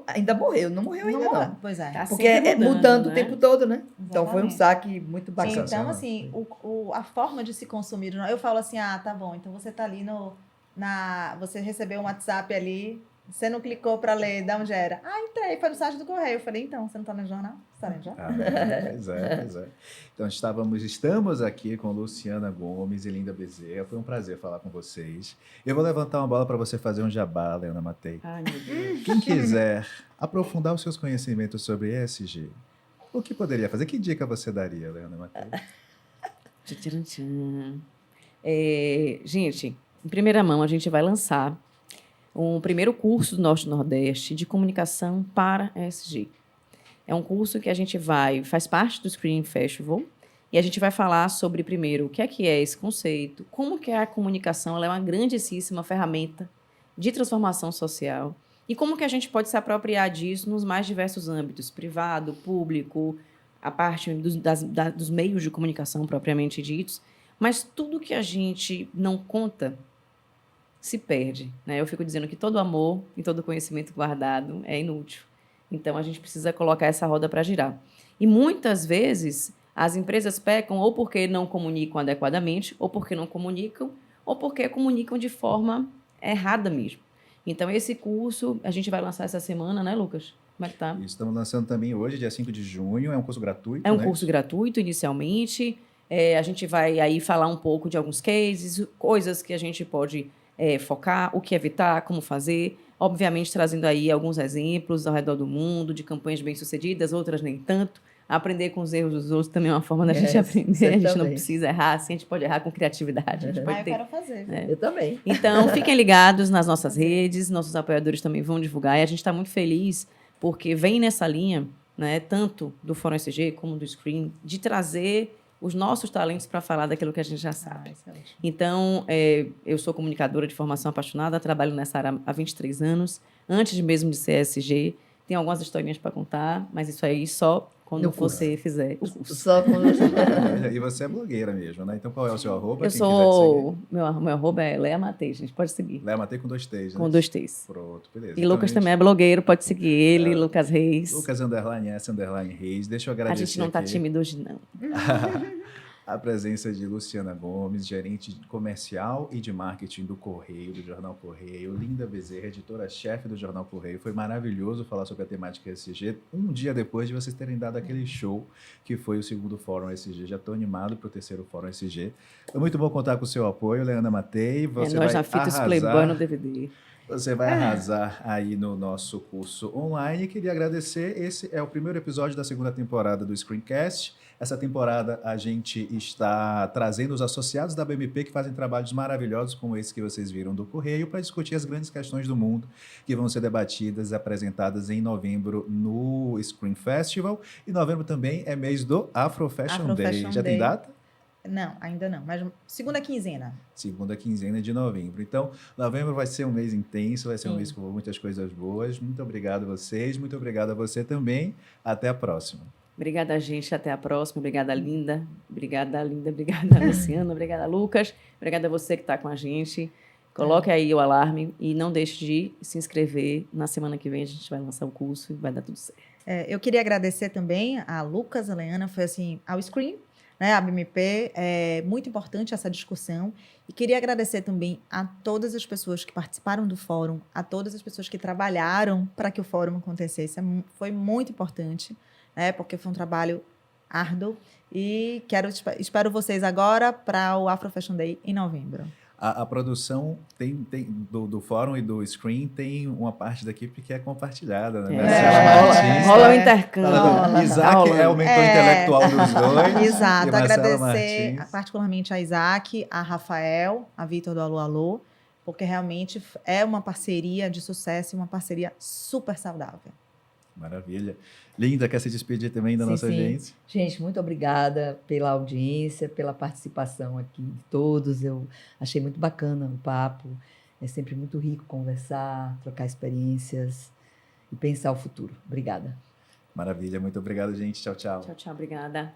ainda morreu. Não morreu ainda, não. Pois é. Tá Porque sempre é mudando o né? tempo todo, né? Então foi um Exatamente. saque muito bacana. Então, Sensacional. assim, a forma de se consumir, eu falo assim, tá bom, então você tá ali você recebeu um WhatsApp ali, você não clicou para ler, de onde era? Entrei, foi no site do Correio. Eu falei, então, você não tá lendo jornal? Você tá lendo jornal? Pois é. Então estamos aqui com Luciana Gomes e Linda Bezerra. Foi um prazer falar com vocês. Eu vou levantar uma bola para você fazer um jabá, Leona Matei. Ai, meu Deus. Quem quiser aprofundar os seus conhecimentos sobre ESG, o que poderia fazer? Que dica você daria, Leona Matei? Tcharam, tchan. Gente, em primeira mão, a gente vai lançar um primeiro curso do Norte e Nordeste de comunicação para ESG. É um curso que a gente faz parte do Screen Festival, e a gente vai falar sobre, primeiro, o que é esse conceito, como que a comunicação ela é uma grandíssima ferramenta de transformação social, e como que a gente pode se apropriar disso nos mais diversos âmbitos, privado, público, a parte dos meios de comunicação propriamente ditos, mas tudo que a gente não conta se perde, né? Eu fico dizendo que todo amor e todo conhecimento guardado é inútil. Então, a gente precisa colocar essa roda para girar. E muitas vezes, as empresas pecam ou porque não comunicam adequadamente, ou porque não comunicam, ou porque comunicam de forma errada mesmo. Então, esse curso a gente vai lançar essa semana, né, Lucas? Como é que tá? E estamos lançando também hoje, dia 5 de junho. É um curso gratuito, É um né? curso gratuito, inicialmente. A gente vai aí falar um pouco de alguns cases, coisas que a gente pode focar, o que evitar, como fazer. Obviamente, trazendo aí alguns exemplos ao redor do mundo, de campanhas bem-sucedidas, outras nem tanto. Aprender com os erros dos outros também é uma forma da gente aprender. A gente não certamente. precisa errar, assim, a gente pode errar com criatividade. A gente pode Eu ter. quero fazer. viu? Eu também. Então, fiquem ligados nas nossas redes, nossos apoiadores também vão divulgar, e a gente está muito feliz porque vem nessa linha, né, tanto do Fórum SG como do Screen, de trazer os nossos talentos para falar daquilo que a gente já sabe. Excelente. Então, eu sou comunicadora de formação apaixonada, trabalho nessa área há 23 anos, antes mesmo de ser SG. Tem algumas historinhas para contar, mas isso aí só quando No curso. você fizer o curso. Só quando E você é blogueira mesmo, né? Então qual é o seu arroba? Eu Quem sou... Meu arroba é Lea Matei, gente. Pode seguir. Lea Matei com 2 T's, né? Com 2 T's. Pronto, beleza. E Então, Lucas gente, também é blogueiro, pode seguir ele, Lucas Reis. Lucas _S_Reis. Deixa eu A agradecer gente não tá aqui. tímido hoje, não. a presença de Luciana Gomes, gerente comercial e de marketing do Correio, do Jornal Correio, Linda Bezerra, editora-chefe do Jornal Correio. Foi maravilhoso falar sobre a temática ESG, um dia depois de vocês terem dado aquele show que foi o segundo Fórum ESG. Já estou animado para o terceiro Fórum ESG. Foi muito bom contar com o seu apoio, Leana Matei. Você nós vai na fita arrasar. Playboy no DVD. Você vai arrasar aí no nosso curso online. Queria agradecer. Esse é o primeiro episódio da segunda temporada do Screencast. Essa temporada a gente está trazendo os associados da BMP que fazem trabalhos maravilhosos como esse que vocês viram do Correio para discutir as grandes questões do mundo que vão ser debatidas e apresentadas em novembro no Screen Festival. E novembro também é mês do Afro Fashion Day. Já tem data? Não, ainda não, mas segunda quinzena. Segunda quinzena de novembro. Então, novembro vai ser um mês intenso, vai ser um Sim. mês com muitas coisas boas. Muito obrigado a vocês, muito obrigado a você também. Até a próxima. Obrigada, gente. Até a próxima. Obrigada, Linda. Obrigada, Linda. Obrigada, Luciana. Obrigada, Lucas. Obrigada a você que está com a gente. Coloque aí o alarme e não deixe de se inscrever. Na semana que vem a gente vai lançar o curso e vai dar tudo certo. Eu queria agradecer também a Lucas, a Leana, foi assim, ao Screen, né, a BMP, é muito importante essa discussão. E queria agradecer também a todas as pessoas que participaram do fórum, a todas as pessoas que trabalharam para que o fórum acontecesse. Foi muito importante, né, porque foi um trabalho árduo. E espero vocês agora para o Afro Fashion Day em novembro. A produção do fórum e do Screen tem uma parte da equipe que é compartilhada, né? Rola o intercâmbio. Isaac é o mentor intelectual dos dois. Exato. E Marcela Agradecer Martins. particularmente a Isaac, a Rafael, a Vitor do Alô Alô, porque realmente é uma parceria de sucesso e uma parceria super saudável. Maravilha. Linda, quer se despedir também da nossa audiência? Gente, muito obrigada pela audiência, pela participação aqui de todos. Eu achei muito bacana o papo. É sempre muito rico conversar, trocar experiências e pensar o futuro. Obrigada. Maravilha, muito obrigado, gente. Tchau, tchau. Tchau, tchau. Obrigada.